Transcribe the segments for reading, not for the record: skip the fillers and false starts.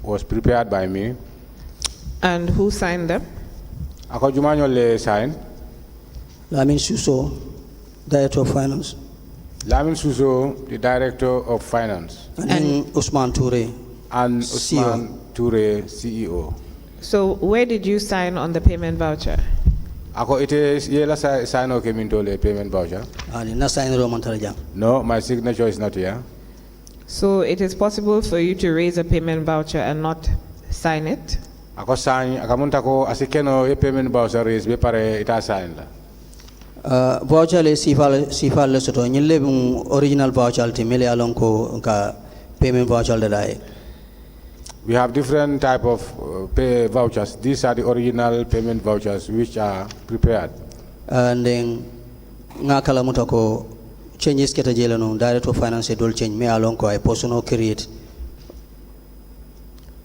was prepared by me. And who signed them? Ako jumanyo le sign. Lamin Suso, Director of Finance. Lamin Suso, the Director of Finance. And Usman Toure. And CEO. Usman Toure, CEO. So where did you sign on the payment voucher? Ako ite yela sign okay minto le payment voucher. Na sign Roman Tarajang. No, my signature is not here. So it is possible for you to raise a payment voucher and not sign it? Ako sign, akamunta ko asikeno ye payment voucher is be pare ita sign la. Voucher le sifal le soto nyille original voucher ti mele alon ko ka payment voucher le dai. We have different type of pay vouchers. These are the original payment vouchers which are prepared. And then ngakala mutako changes keta jela no Director of Finance dol change me alon ko ay personal create.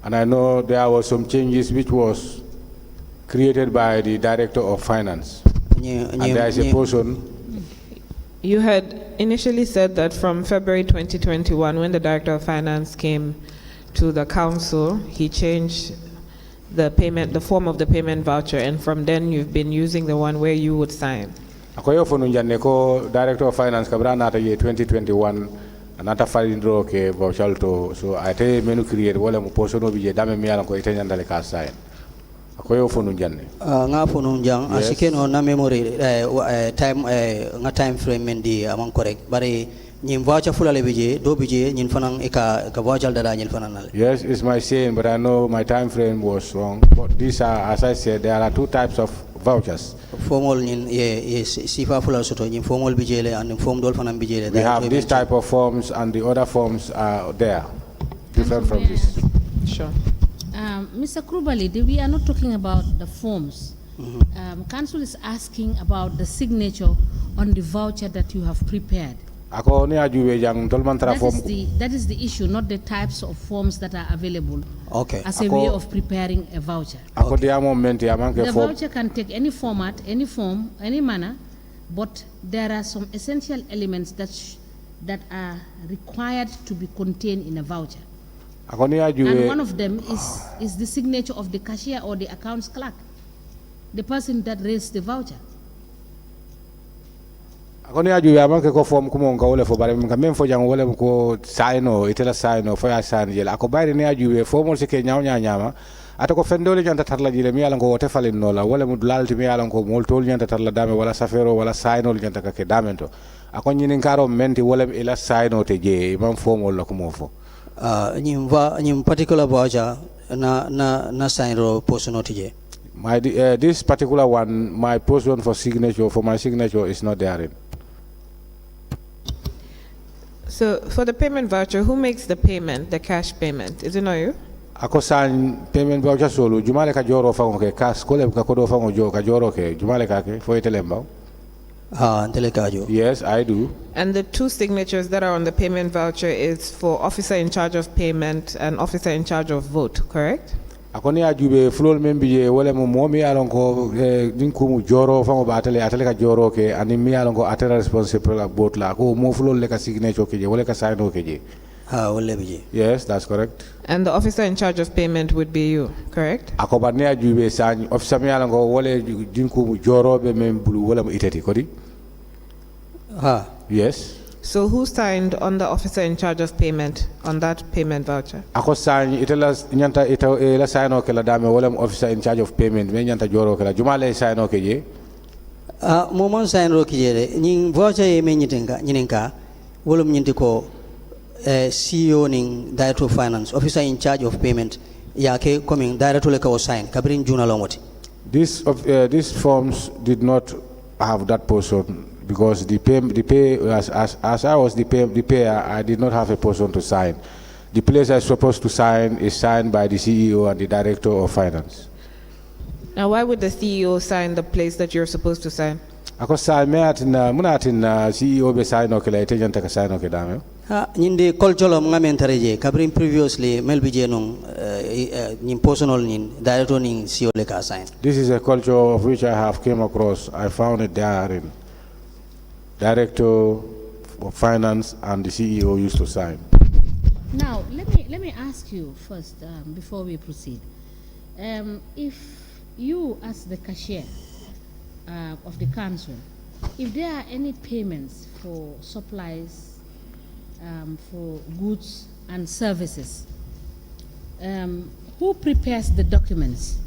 And I know there were some changes which was created by the Director of Finance. And there is a person. You had initially said that from February 2021, when the Director of Finance came to the council, he changed the form of the payment voucher, and from then you've been using the one where you would sign. Akoyo fonu janne ko Director of Finance kabra nata ye 2021 anata falindro ke voucher to so ate menu create wala mo personal bije dame mi ala ko ite nyandale ka sign. Akoyo fonu janne. Nga fonu jang asikeno na memory time nga time frame mendi among correct bari nyim voucher fulale bije do bije nyin fanan ka voucher dada nyin fanan. Yes, it's my saying, but I know my time frame was wrong. But these are, as I said, there are two types of vouchers. Formal nyin sifa fulal soto nyin formal bijele and form dol fanan bijele. We have this type of forms and the other forms are there, different from this. Sure. Mr. Krubali, we are not talking about the forms. Council is asking about the signature on the voucher that you have prepared. That is the issue, not the types of forms that are available as a way of preparing a voucher. The voucher can take any format, any form, any manner, but there are some essential elements that are required to be contained in a voucher. And one of them is the signature of the cashier or the accounts clerk, the person that raised the voucher. Akoni aju ya banke ko form kumo nga wole fo bare nga même fo jang wole ko signo itela signo fo ya sign jela ako bayri ne aju formal se ke nyaaw nyama ata ko fendole janta tarla jile mi yalan ko wote falin nola wala mu lalti mi yalan ko mol tol janta tarla dame wala safero wala signo janta ka ke damento ako nyinin karo menti wala ila signo te je mam formal la ko mo fo nyim particular voucher na signo personal je. My this particular one, my person for my signature is not there. So for the payment voucher, who makes the payment, the cash payment? Is it not you? Ako sign payment voucher solo. Jumale ka joro fango ke cash kole ka kodo fango jo ka joro ke jumale ka ke fo itelemba. Yes, I do. And the two signatures that are on the payment voucher is for officer in charge of payment and officer in charge of vote, correct? Akoni ajube flol membiye wala mo momi alon ko dinku mu joro fango ba atele ka joro ke ani mi alon ko atela responsible about la ko mo flol le ka signature ke je wala ka sign ke je. Yes, that's correct. And the officer in charge of payment would be you, correct? Ako ba ne ajube sign officer mi alon ko wala dinku mu joro be mem bulu wala mo iteti kodi. Yes. So who signed on the officer in charge of payment on that payment voucher? Ako sign itela nyanta ela sign o kala dame wala officer in charge of payment me nyanta joro kala jumale sign o keje. Momon sign ro kije nyin voucher e me nyininka wolum nyinti ko CEO ning Director of Finance officer in charge of payment yake coming director le ka sign kabrin juna lomoti. These forms did not have that person. Because the pay as I was the payer, I did not have a person to sign. The place I was supposed to sign is signed by the CEO and the Director of Finance. Now, why would the CEO sign the place that you're supposed to sign? Ako sign me atina munatina CEO be sign o kala ite janta ka sign o kedame. Nyinde culture mga mentareje kabrin previously melbije nung nin personal nin director nin CEO le ka sign. This is a culture of which I have came across. I found it there in Director of Finance and the CEO used to sign. Now, let me ask you first, before we proceed. If you, as the cashier of the council, if there are any payments for supplies, for goods and services, who prepares the documents?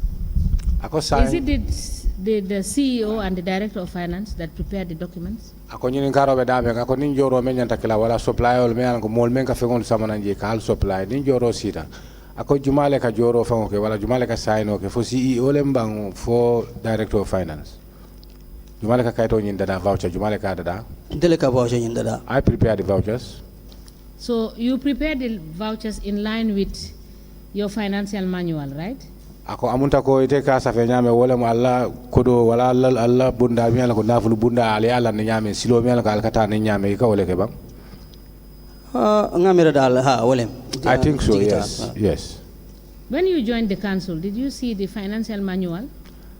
Is it the CEO and the Director of Finance that prepare the documents? Ako ñini karo be dame ako nin joro men ñanta kila wala supply ol me ko mol men ka fengol samananje ka al supply nin joro sita ako jumale ka joro fango ke wala jumale ka signo ke fo CEO le mbang fo Director of Finance jumale ka kayto ñin dada voucher jumale ka dada dele ka voucher ñin dada. I prepare the vouchers. So you prepare the vouchers in line with your financial manual, right? Ako amunta ko ite ka safe ñame wala mo alla kodo wala alla bunda mi ala ko nafulu bunda ali ala ne ñame silo mi ala ko alkata ne ñame ka wala ke bang ngamira dal ha wala. I think so, yes. Yes. When you joined the council, did you see the financial manual?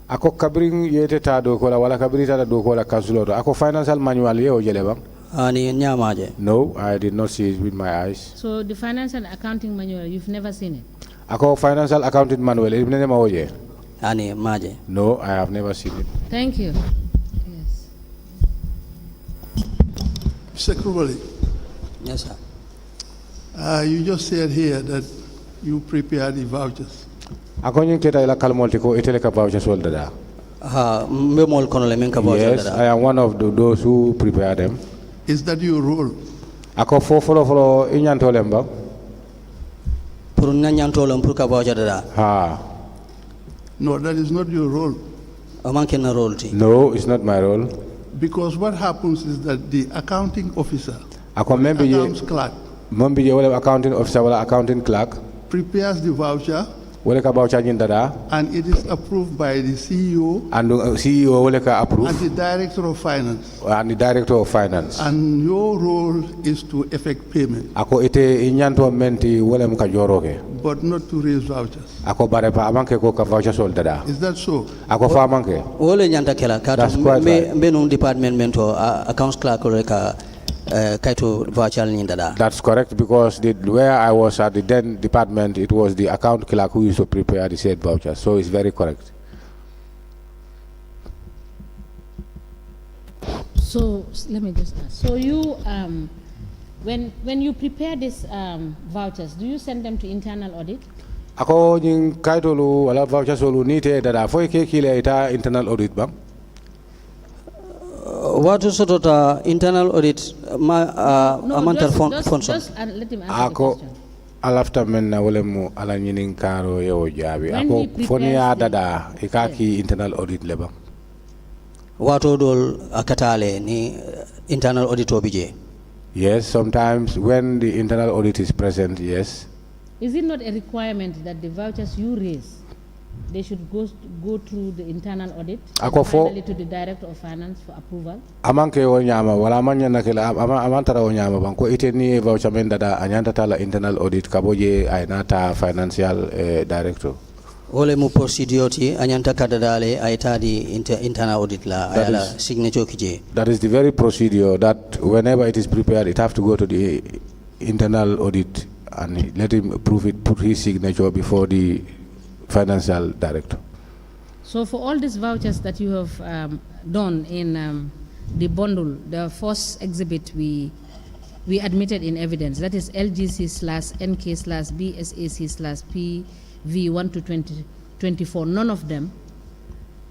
Ako kabring yete ta do ko wala kabrita do ko la council do ako financial manual ye o jele bang ani ñamaje. No, I did not see it with my eyes. So the financial accounting manual, you've never seen it? Ako financial accounting manual ibne ma oje. Ani maje. No, I have never seen it. Thank you. Yes. Secretary, Yes, sir. you just said here that you prepare the vouchers. Ako ñin keta ila kalmolti ko itele ka voucher sol dada. Ha mbe mol kono le men ka voucher Yes, dada. I am one of those who prepare them. Is that your role? Ako folo inyanto lemba. Pour ñanto lom pour ka voucher dada. Ha. No, that is not your role. O manke na role ti. No, it's not my role. Because what happens is that the accounting officer, Ako membe accounts je clerk, membe je wala accounting officer wala accounting clerk prepares the voucher wala ka voucher ñin dada and it is approved by the CEO and CEO wala ka approve and the Director of Finance. and the Director of Finance. And your role is to effect payment, Ako ite inyanto menti wala mo ka joroke. but not to raise vouchers. Ako bare pa amanke ko ka voucher sol dada. Is that so? Ako fa amanke. Wole ñanta kala ka That's quite right. mbe no department mento accounts clerk le ka kaito voucher ñin dada. That's correct because where I was at the then department, it was the account clerk who used to prepare the said voucher. So it's very correct. So let me just ask. So you, when you prepare these vouchers, do you send them to internal audit? Ako ñing kaytolu wala voucher solu nite dada foy ke kile ita internal audit bang. Watu sotota internal audit amantar function. Just let him answer the Ako question. alafta men na wala mo ala ñinin karo yewo jaabi. When he Ako prepares foni ya the- dada ikaki internal audit le bang. Watu dol akatale ni internal audit obije. Yes, sometimes when the internal audit is present, yes. Is it not a requirement that the vouchers you raise, they should go through the internal audit, Ako and fo- finally to the Director of Finance for approval? Amanke o ñama wala amanya nakela amantara o ñama bang ko ite ni voucher men dada anyanta tala internal audit kaboje ay nata financial director. Wole mu procedure ti anyanta kadadale ayta di internal audit la That ayala is- signature kije. That is the very procedure that whenever it is prepared, it have to go to the internal audit and let him approve it, put his signature before the financial director. So for all these vouchers that you have done in the bundle, the first exhibit we admitted in evidence, that is LGC/NK/BSAC/PV1 to 2024, none of them,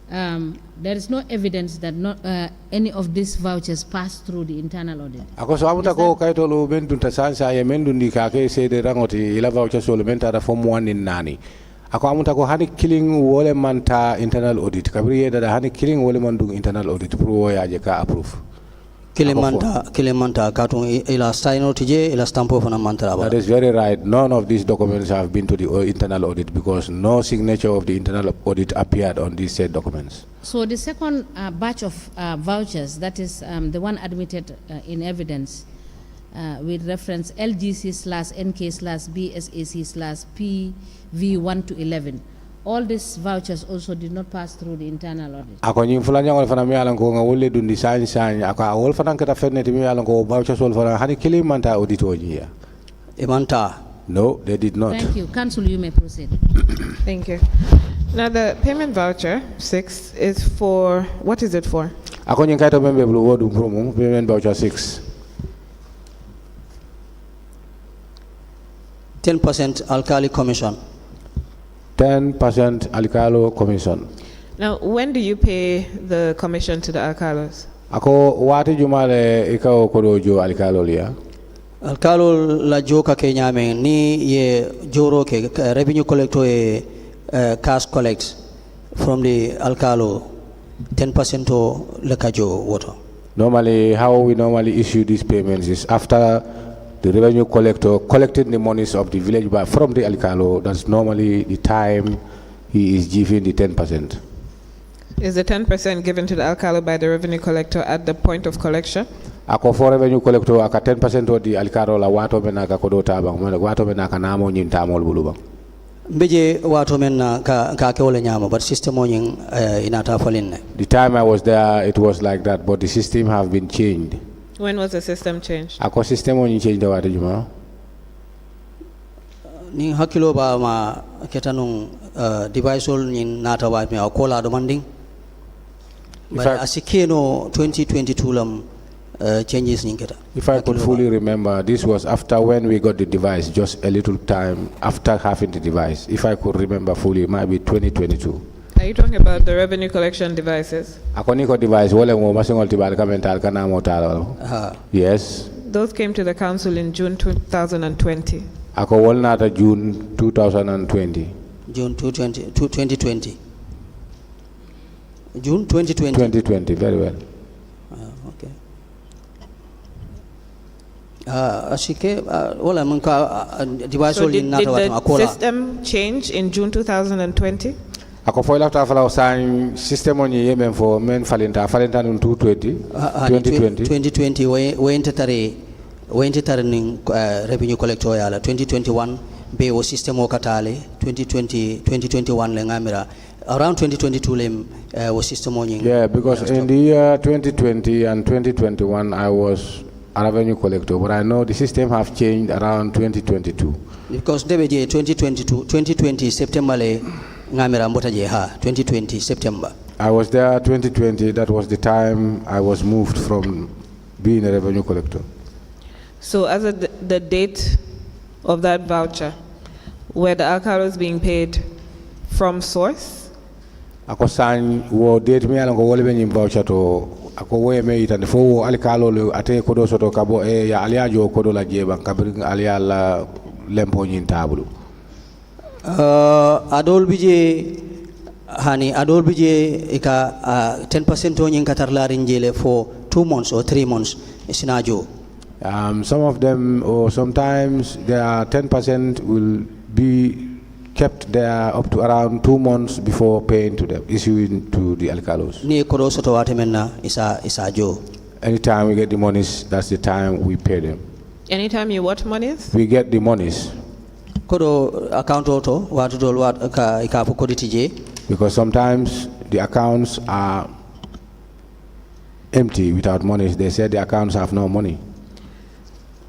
there is no evidence that any of these vouchers passed through the internal audit. Ako so amuta ko kayto lo men dunta sansa ye men dundi ka ke sede rangoti ila voucher so men tara form 1 in nani. Ako amuta ko hani killing wole manta internal audit kabri ye dada hani killing wole man dung internal audit pour wo yaje ka approve. Kilemanta katun ila signo tije ila stampo fana mantara ba. That is very right. None of these documents have been to the internal audit because no signature of the internal audit appeared on these said documents. So the second batch of vouchers, that is the one admitted in evidence with reference LGC/NK/BSAC/PV1 to 11. All these vouchers also did not pass through the internal audit. Ako nyim fulanya wala fana mi alan ko nga wolle dundi sany ako wol fana kata feneti mi alan ko voucher sol fana hani kilim manta audit o jiya. Imanta. No, they did not. Thank you. Council, you may proceed. Thank you. Now, the payment voucher 6 is for, what is it for? Ako nyin kaito membe blue wodu promo payment voucher 6. 10% alkali commission. 10% alkalo commission. Now, when do you pay the commission to the alcalos? Ako wati jumale ikaw kodojo alkalo liya. Alkalo la joka ke nyame ni ye joro ke revenue collector e cash collect from the alkalo 10% to lekajo water. Normally, how we normally issue these payments is after the revenue collector collected the monies of the village but from the alkalo. That's normally the time he is giving the 10%. Is the 10% given to the alcalo by the revenue collector at the point of collection? Ako for revenue collector aka 10% of the alkalo la wato menaka kodota bang wato menaka namo nyintamol bulubang. Mbeje wato menna ka kewole nyama but system onyin inata falinne. The time I was there it was like that but the system have been changed. When was the system changed? Ako system onyin change the wato juma. Ni hakilo ba ma ketanung device ol nyin nata wa me akola demanding. But asikeno 2022 lam changes ninketa. If I could fully remember, this was after when we got the device, just a little time after having the device. If I could remember fully, it might be 2022. Are you talking about the revenue collection devices? Akoniko device, wale mo masingol tibal kamental kana motalo. Yes. Those came to the council in June 2020. Ako wolnata June 2020. June 2020. June 2020. 2020, very well. Okay. Ashike wala manka device So ol did nata wa the akola. system change in June 2020? Ako foi lafta fala sign system on yemen for men falenta nun 2020. 2020 wente tare ning revenue collector yala 2021 be o system o katale 2021 le ngamira around 2022 le o system o nying. Yeah, because in the year 2020 and 2021 I was a revenue collector, but I know the system have changed around 2022. Because debeje 2020 September le ngamira mbota je ha 2020 September. I was there 2020, that was the time I was moved from being a revenue collector. So as of the date of that voucher, were the alcalos being paid from source? Ako sign wo date me alango wole be nyim voucher to ako wo me itande fo alkalo le ate ko do soto kabo e ya aliajo ko do la jeba kabri alia la lempo nyin tabulu. Adol bije ika 10% on yin katarla rinjele for 2 months or 3 months sinajo. Some of them or sometimes their 10% will be kept there up to around 2 months before paying to them, issuing to the alcalos. Ni kodo soto wate menna isa jo. Anytime we get the monies, that's the time we pay them. Anytime you what monies? We get the monies. Kodo account auto watu dol wat ka ikapo koditije. Because sometimes the accounts are empty without monies. They said the accounts have no money.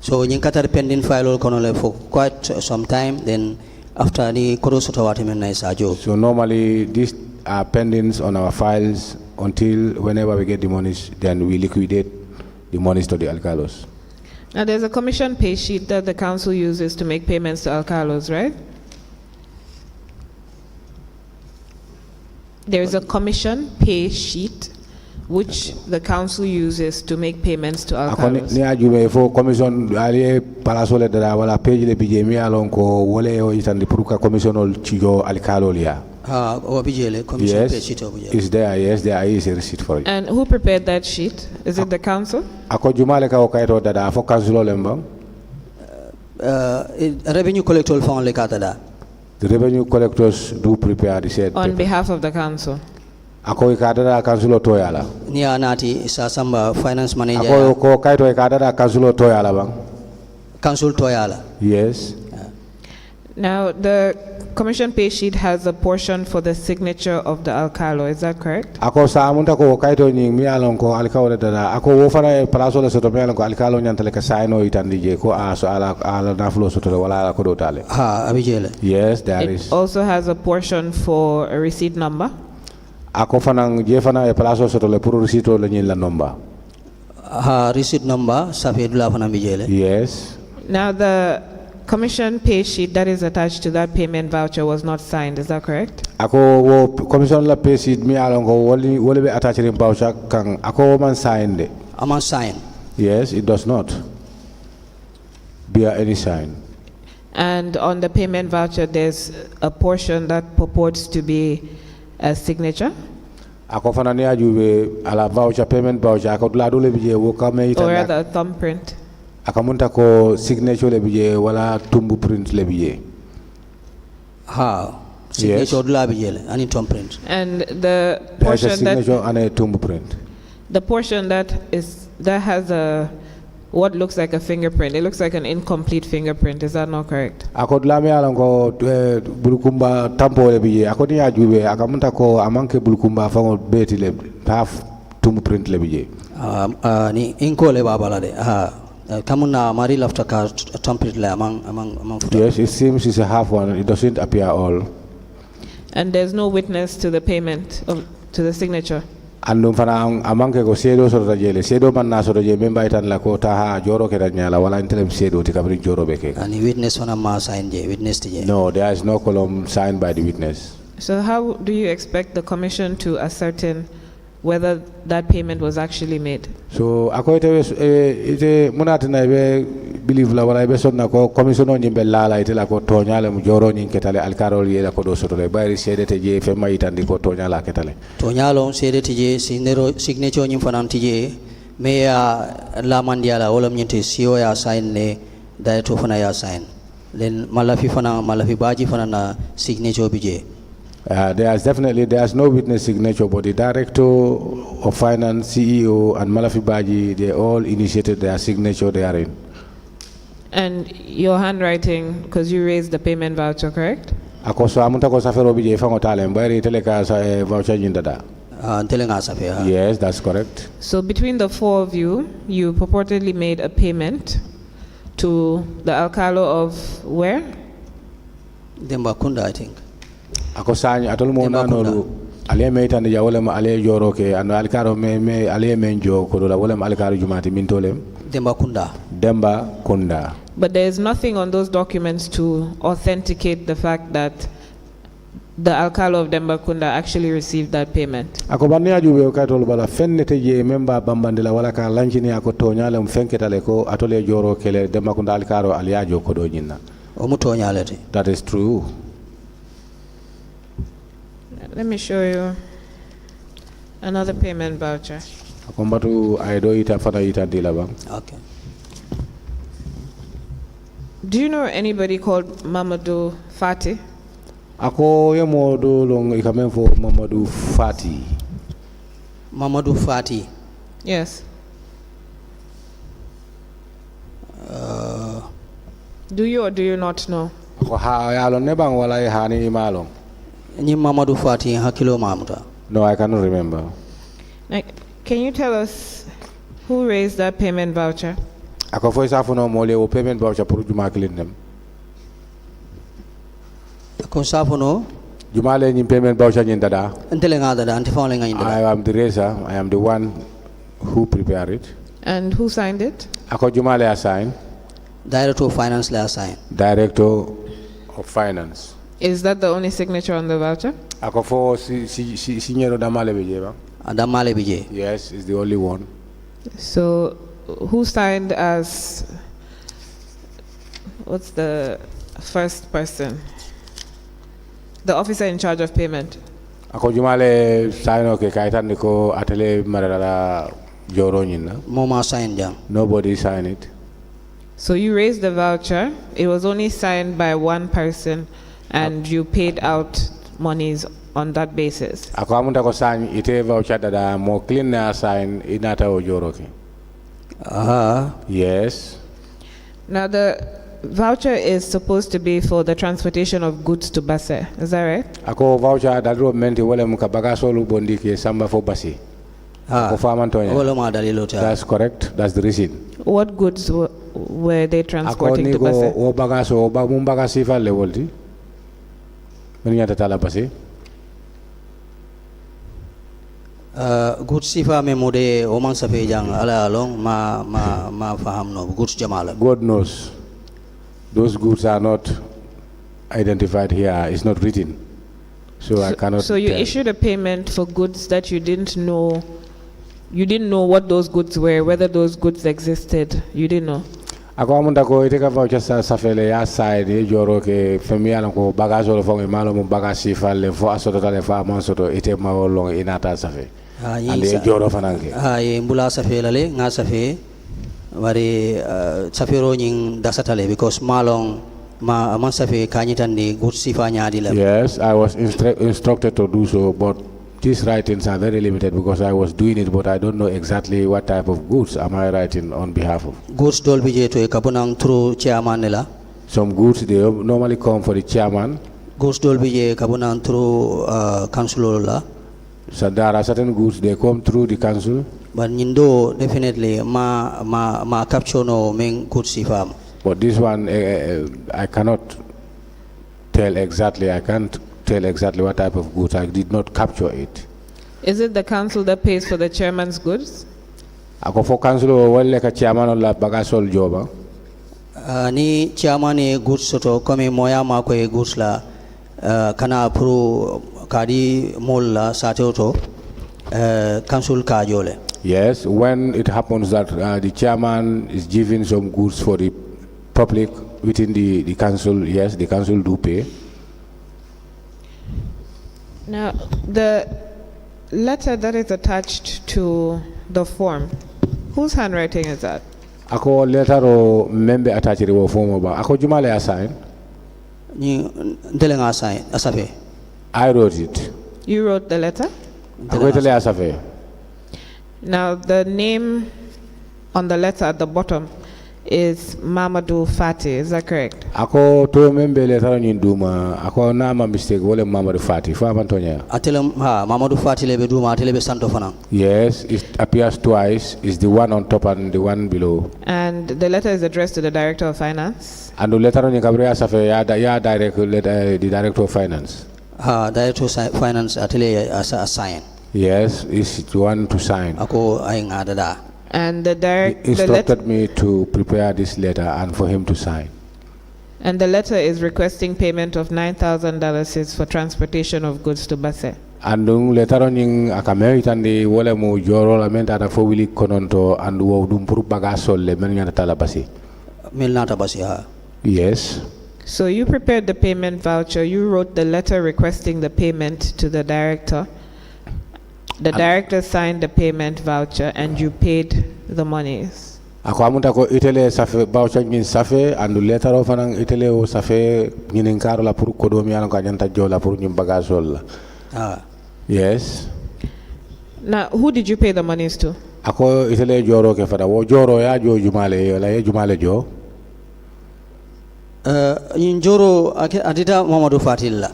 So nyin katar pending file kono le for quite some time, then after the kodo soto wate menna isa jo. So normally these are pendings on our files until whenever we get the monies, then we liquidate the monies to the alcalos. Now there's a commission pay sheet that the council uses to make payments to alcalos, right? There is a commission pay sheet which the council uses to make payments to alcalos. Ni ajume fo commission ali palasole da wala page le bije mi alon ko wole o itandi puruka commission ol cijo alcalo lia. Commission pay sheet is there. Yes, there is a receipt for it. And who prepared that sheet? Is it the council? Ako jumale ka o kaito da fo council lembang. Revenue collector fund le katada. The revenue collectors do prepare the said on behalf of the council. Ako ikadada council toyala. Ni anati sa samba finance manager. Ako ko kaito ikadada council toyala bang. Council toyala. Yes. Now, the commission pay sheet has a portion for the signature of the alcalo, is that correct? Ako sa amunta ko kaito nying mi alon ko alcalo dada ako wo fana plaso le soto mi alon ko alcalo nyantale ka saino itandi je ko aso ala naflo soto wala ala ko do tale. Ha abijele. Yes, there It is. also has a portion for a receipt number. Ako fana je fana e plaso soto le pour receipt le nyin la number. Ha receipt number safe dula fana bijele. Yes. Now, the commission pay sheet that is attached to that payment voucher was not signed, is that correct? Ako wo commission la pay sheet mi alon ko woli be attach rin voucher kan ako man sign de. Aman sign. Yes, it does not bear any sign. And on the payment voucher, there's a portion that purports to be a signature, Ako fana ne ajube ala voucher payment voucher ako dula dole bije wo kame or ita rather a thumbprint. akamunta ko signature le bije wala tumbu print le bije. Ha signature dula bijele ani tom print. And the There's a portion signature that and a tumbu print. the portion that has a what looks like a fingerprint, it looks like an incomplete fingerprint, is that not correct? Ako dula me alon ko bulukumba tampo le bije ako ni ajube akamunta ko amanke bulukumba fango beti le half tumbu print le bije. Ni inko le babala de. Ha kamuna mari lafta ka tom print le amang futa. Yes, it seems it's a half one. It doesn't appear all. And there's no witness to the payment to the signature. Andum fana amanke ko sedo so jele sedo man na so je memba itan la ko ta joro ke nyala wala intelem sedo ti kabri joro beke. Ani witness wana ma sign je witness je. No, there is no column signed by the witness. So how do you expect the commission to ascertain whether that payment was actually made? So ako ite munati na be believe la wala be sonna ko commission on nyimbe lala ite la ko tonyale mu joro nyin ketale alkarol yela ko do soto le bayri sedete je fe mayitandi ko tonyala ketale. Tonyalo sedete je signature nyim fanan tije me ya la mandiala wala nyinte CEO ya sign ne daito fana ya sign. Then malafi baji fana na signature bije. There's no witness signature, but the director of finance, CEO, and Malafi Baji, they all initiated their signature therein. And your handwriting, because you raised the payment voucher, correct? Akoso amunta ko safero bije fango talem bayri teleka sa voucher jindada. Yes, that's correct. So between the four of you, you purportedly made a payment to the alcalo of where? Dembakunda, I think. Ako sany atol mo na nolu ale me tan ya wala ma ale joro ke ando alkaro me ale men jo ko la wala ma alkaro jumati min tolem demba kunda. But there is nothing on those documents to authenticate the fact that the alcalo of Demba Kunda actually received that payment. Ako banni ajube ka tol bala fennete je memba bambandila wala ka lanchini ako tonyale mfenketale ko atole joro kele Demba Kunda alkaro aliajo ko do nyinna. That is true. Let me show you another payment voucher. Akombatu aido ita fana ita dilaba. Okay. Do you know anybody called Mamadou Fati? Ako yemo do long ikamen for Mamadou Fati. Mamadou Fati. Yes. Do you or do you not know? Ako ha yalo nebang wala hani malong. Ni Mamadou Fati hakilo mamuta. No, I cannot remember. Like, can you tell us who raised that payment voucher? Ako fo isa funo mole o payment voucher pour juma kilindem. Ako safuno Juma le nyim payment voucher nyin dada. Ntele nga dada anti fa nga I am the raiser. I am the one who prepared it. And who signed it? Ako juma le assign. Director of Finance le assign. Director of Finance. Is that the only signature on the voucher? Ako fo signero damale bije ba? Adamale bije. Yes, it's the only one. So who signed as, what's the first person? The officer in charge of payment. Ako jumale sign ke kaitan ko atele marala joro nyina. Moma sign jam. Nobody signed it. So you raised the voucher. It was only signed by one person, and you paid out monies on that basis. Ako amunta ko sign ite voucher dada mo clean na sign inata o joro ke. Aha. Now Yes. voucher is supposed to be for the transportation of goods to Basse. Is that right? Ako voucher dalro menti wala muka bagasolu bondi ke samba fo basi. Ako famantonya. Wala ma dalilo ta. That's correct. That's the reason. What goods were they transporting to Basse? Ako ni go o bagaso o mum bagasi fa le woldi. Meninya tala basi. Goods sifa me mode o man safe jang ala long ma faham no goods jamala. God knows. Those goods are not identified here. It's not written. So I cannot So you tell. issued a payment for goods that you didn't know. You didn't know what those goods were, whether those goods existed. You didn't know. Ako amunda ko ite ka voucher sa safele ya side joro ke femi ala ko bagage lo fongi malo mo bagage falle fo asoto tale fa mon soto ite ma wolong inata safe. Ande joro fananke. Ye mbula safe lale nga safe wari safero nying dasatale because malong ma man safe kanyitandi goods sifa nyaadi la. Yes, I was instructed to do so, but these writings are very limited because I was doing it, but I don't know exactly what type of goods am I writing on behalf of. Goods dol bije to kabunang through chairman la. Some goods they normally come for the chairman. Goods dol bije kabunang through councilor la. So there are certain goods they come through the council. But nindo definitely ma capture no main goods sifa. But this one I cannot tell exactly. I can't tell exactly what type of goods. I did not capture it. Is it the council that pays for the chairman's goods? Ako for council wale ka chairman la bagasol joba. Ni chairman e goods soto kome moya ma ko e goods la kana pro kadi mol la sateoto council ka jole. Yes, when it happens that the chairman is giving some goods for the public within the council, yes, the council do pay. Now, the letter that is attached to the form, whose handwriting is that? Ako letter o member attached to the form ba. Ako jumale assign. Ni ndelenga assign asafe. I wrote it. You wrote the letter? Ako itele asafe. Now, the name on the letter at the bottom is Mamadou Fati, is that correct? Ako to member letter ni duma. Ako na ma mistake wole Mamadou Fati. Fa Antonia. Atelem ha Mamadou Fati lebe duma atelebe santo fana. Yes, it appears twice. It's the one on top and the one below. And the letter is addressed to the Director of Finance? And the letter ni kabre asafe ya direct letter the Director of Finance. Ha Director of Finance atele assign. Yes, it's the one to sign. Ako ay nga dada. And He instructed me to prepare this letter and for him to sign. And the letter is requesting payment of $9,000 for transportation of goods to Basse. And letter on akameritan wole mo joro la menta da fo wili kononto and wo dum pour bagasol le men nyata la basi. Milnata basi ha. Yes. So you prepared the payment voucher, you wrote the letter requesting the payment to the director. The director signed the payment voucher and you paid the monies. Ako amunta ko itele safe voucher min safe and letter of an itele o safe nginin karo la pour kodomi an ka janta jola pour nyum bagasol la. Ah. Yes. Now, who did you pay the monies to? Ako itele joro ke fada wo joro ya jo jumale la ye jumale jo. In joro adita Mamadou Fatilla.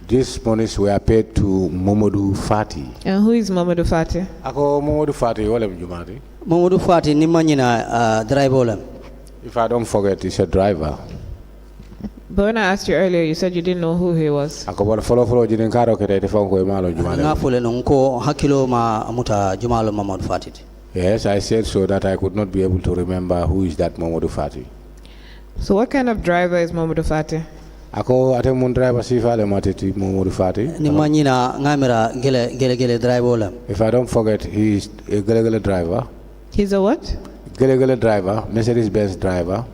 These monies were paid to Mamadou Fati. And who is Mamadou Fati? Ako Mamadou Fati wole jumati. Mamadou Fati ni manyina driver. If I don't forget, he's a driver. But when I asked you earlier, you said you didn't know who he was. Ako bor follow jinin karo ke te fonko e malo jumale. Nga fole no ko hakilo ma muta jumalo Mamadou Fati. Yes, I said so that I could not be able to remember who is that Mamadou Fati. So what kind of driver is Mamadou Fati? Ako ate mun driver sifa le mateti Mamadou Fati. Ni manyina ngamera gele driver. If I don't forget, he is a gele driver. He's a what? Gele driver, Mercedes-Benz driver.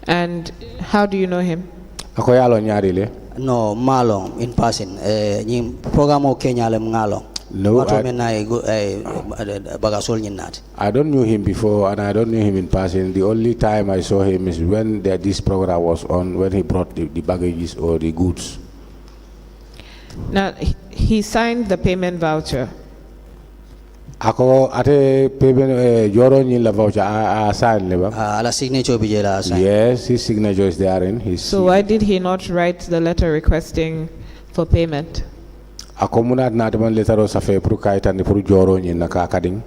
And how do you know him? Ako yalo nyari le. No, malong in passing. Ni programo Kenya le ngalo. No, I don't know him before and I don't know him in passing. The only time I saw him is when this program was on, when he brought the baggages or the goods. Now, he signed the payment voucher. Ako ate payment joro ni la voucher a sign le ba? Ala signature bijela sign. Yes, his signature is there in his. So why did he not write the letter requesting for payment? Ako muna na man letter o sa fe pour kaitan ni pour joro ni na ka kading.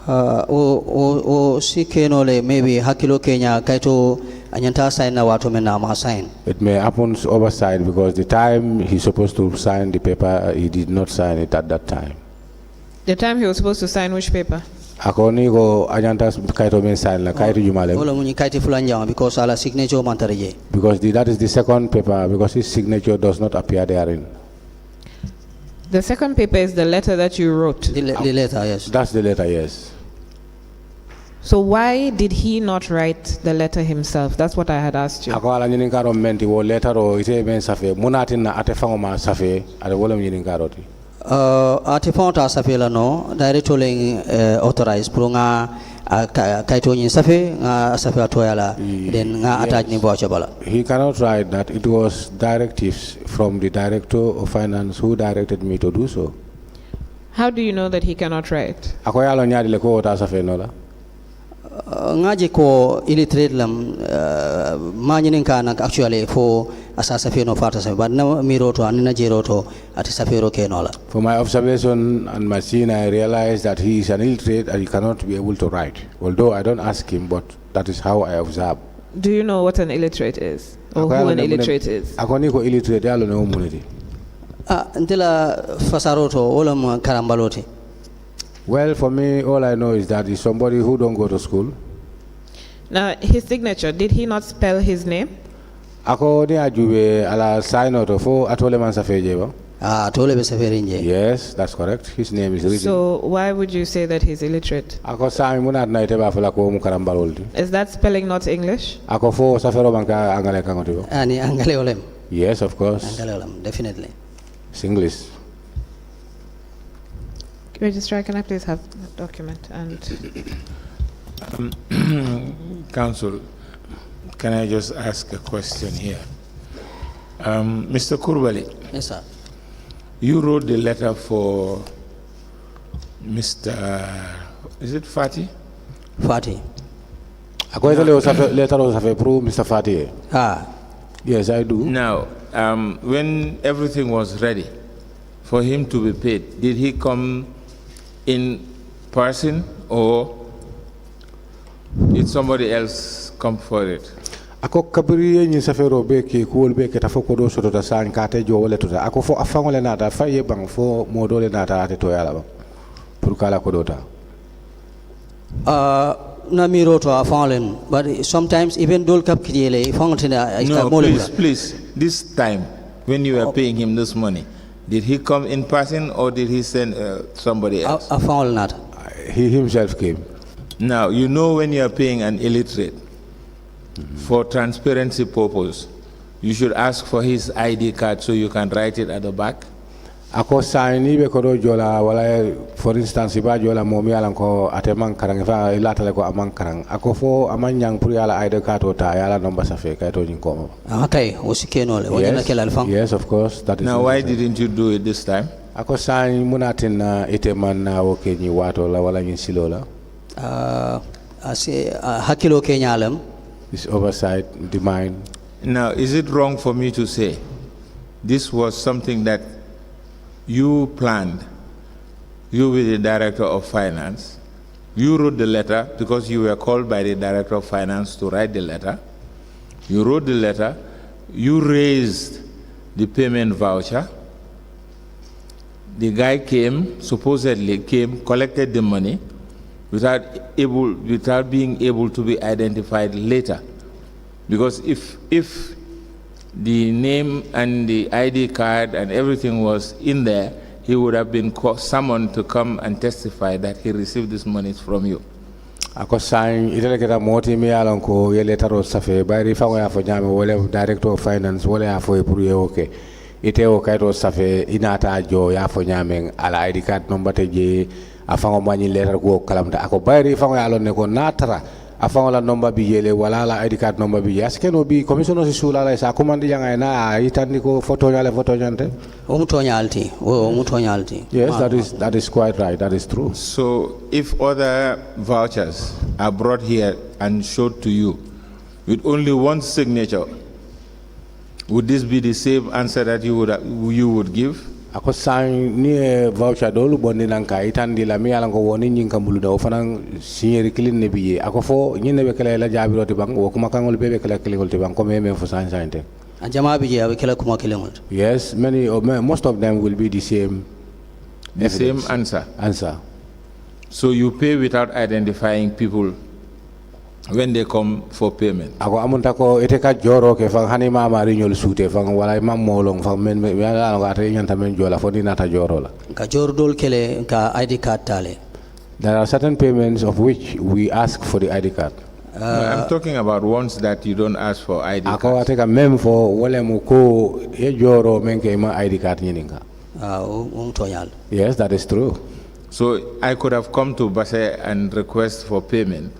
O si kenole maybe hakilo Kenya kaito anyanta sign na watu mena ma sign. It may happen oversight because the time he's supposed to sign the paper, he did not sign it at that time. The time he was supposed to sign which paper? Akoni go anyanta kaito men sign la kaito jumale. Wala muni kaiti fulanja because ala signature mantareje. Because that is the second paper because his signature does not appear therein. The second paper is the letter that you wrote. The letter, yes. That's the letter, yes. So why did he not write the letter himself? That's what I had asked you. Ako ala nyini karo menti wo letter o ite men safe munatin na ate fango ma safe ade wala nyini karo ti. Ate fonta safe la no directly authorized pour nga kaito nyi safe nga safe atoyala then nga attach ni voucher bala. He cannot write that. It was directives from the director of finance who directed me to do so. How do you know that he cannot write? Ako yalo nyadi le ko ta safe no la. Ngaji ko illiterate lam manyin kana actually for asasa fe no fata safe but na miroto anina jeroto ati safero ke no la. For my observation and my scene, I realized that he is an illiterate and he cannot be able to write. Although I don't ask him, but that is how I observe. Do you know what an illiterate is? Or who an illiterate is? Ako ko illiterate yalo ne umuniti. Ntela fasaroto olam karambalote. Well, for me, all I know is that he's somebody who don't go to school. Now, his signature, did he not spell his name? Ako ni ajube ala sign out fo atole man safeje ba? Tole be saferinje. Yes, that's correct. His name is written. So why would you say that he's illiterate? Ako sa munat na ite ba fala ko mu karambaloldi. Is that spelling not English? Ako fo safero banka angale kangoto ba? Ani angale olem. Yes, of course. Angale olem, definitely. It's English. Registrar, can I please have that document? And Council, can I just ask a question here? Mr. Kurbali. Yes, sir. You wrote the letter for Mr. Is it Fati? Fati. Ako ito letter o safe pro Mr. Fati. Yes, I do. Now, when everything was ready for him to be paid, did he come in person or did somebody else come for it? Ako kabiri ni safero be ke kuol be ke tafoko do soto ta san ka te jo wala to ako fo afango le nata faye bang fo modole nata ate to yala ba pour kala ko dota na miro to afalen but sometimes even dol kap kidele fontina no please this time when you were paying him this money, did he come in person or did he send somebody else? Afal not. He himself came. Now, you know when you are paying an illiterate, for transparency purpose, you should ask for his ID card so you can write it at the back. Ako sign be ko do jola wala for instance ba jola momi ala ko ateman karang fa ilata ko amang karang ako fo amanyang puri ala ID card to ta yala number safe kay to nyinko. Okay, usikeno le wala kelal fang. Yes, of course, that is. Now why didn't you do it this time? Ako sign munatin na iteman na woke ni wato la wala nyin silola. Hakilo Kenya alam. This oversight, the mind. Now, is it wrong for me to say this was something that you planned, you with the Director of Finance, you wrote the letter because you were called by the Director of Finance to write the letter. You wrote the letter, you raised the payment voucher. The guy came, supposedly came, collected the money without being able to be identified later. Because if the name and the ID card and everything was in there, he would have been summoned to come and testify that he received these monies from you. Ako sign itele keta moti mi alon ko ye letaro safe bari fango ya fo nyame wala Director of Finance wala ya fo pour ye okay ite o kayto safe inata jo ya fo nyame ala ID card number te je afango mani letter ko kalamta ako bari fango ya alon ne ko natara afangola number bi yele wala la ID card number bi aske no bi commissioner si sula la sa commande janga na itandi ko photo nyante yes that is quite right, that is true. So if other vouchers are brought here and showed to you with only one signature, would this be the same answer that you would give? Ako sang ni voucher dolu bondi nanka itandi la mi alango woni nyinka mbuluda ofanang signeri clean ne biye ako fo nyine be kala la jabiro ti bang wo kuma kangol be kala kilingol ti bang ko me fo san sante jama biye abe kala kuma kilingol. Yes, many or most of them will be the same answer. So you pay without identifying people when they come for payment. Ako amunta ko iteka joro ke fang hani mama rinyol sute fang wala mam molong fang men ya la ate nyanta men jola fo ni nata joro la ka jor dol kele ka ID card tale. There are certain payments of which we ask for the ID card. No, I'm talking about ones that you don't ask for ID card. Ako ateka mem fo wala mu ko e joro men ke ma ID card nyininga. Yes, that is true. So I could have come to Basse and request for payment,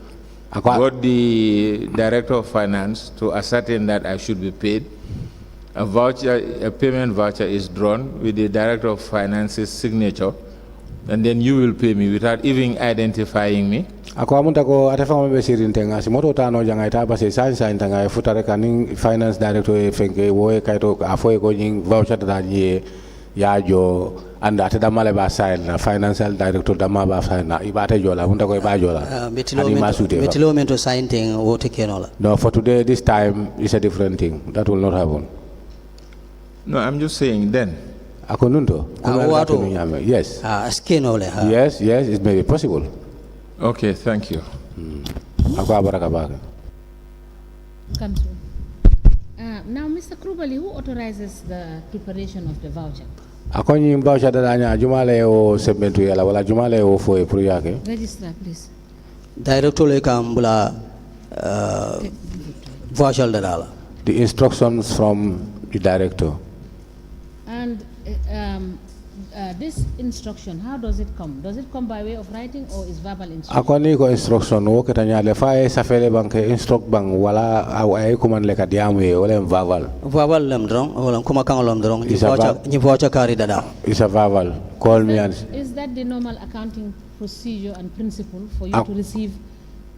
got the director of finance to ascertain that I should be paid. A payment voucher is drawn with the director of finance's signature, and then you will pay me without even identifying me. Ako amunta ko ate fama be sirin tenga si moto tano janga ita Basse sansa intanga e futare kaning finance director e fenke wo e kaito afo e ko nying voucher da ye yajo anda ate damale ba sign na financial director dama ba sign na ibate jola munta ko ba jola metilo mento sign thing wo tekenola. No, for today this time is a different thing. That will not happen. No, I'm just saying then. Akonunto yes yes it may be possible. Okay, thank you. Now, Mr. Krubali, who authorizes the preparation of the voucher? Akonyi voucher dadanya jumale o sebentu yala wala jumale o fo e pour yake. Register, please. Director le kambula voucher dadala. The instructions from the director. And this instruction, how does it come? Does it come by way of writing or is verbal instruction? Akoni ko instruction wo ketanya le fa e safele bank instruct bang wala ay kuman le kadiamu e wala verbal lem dron wala kuma kan lom dron ni voucher kari dada. It's a verbal. Call me and is that the normal accounting procedure and principle for you to receive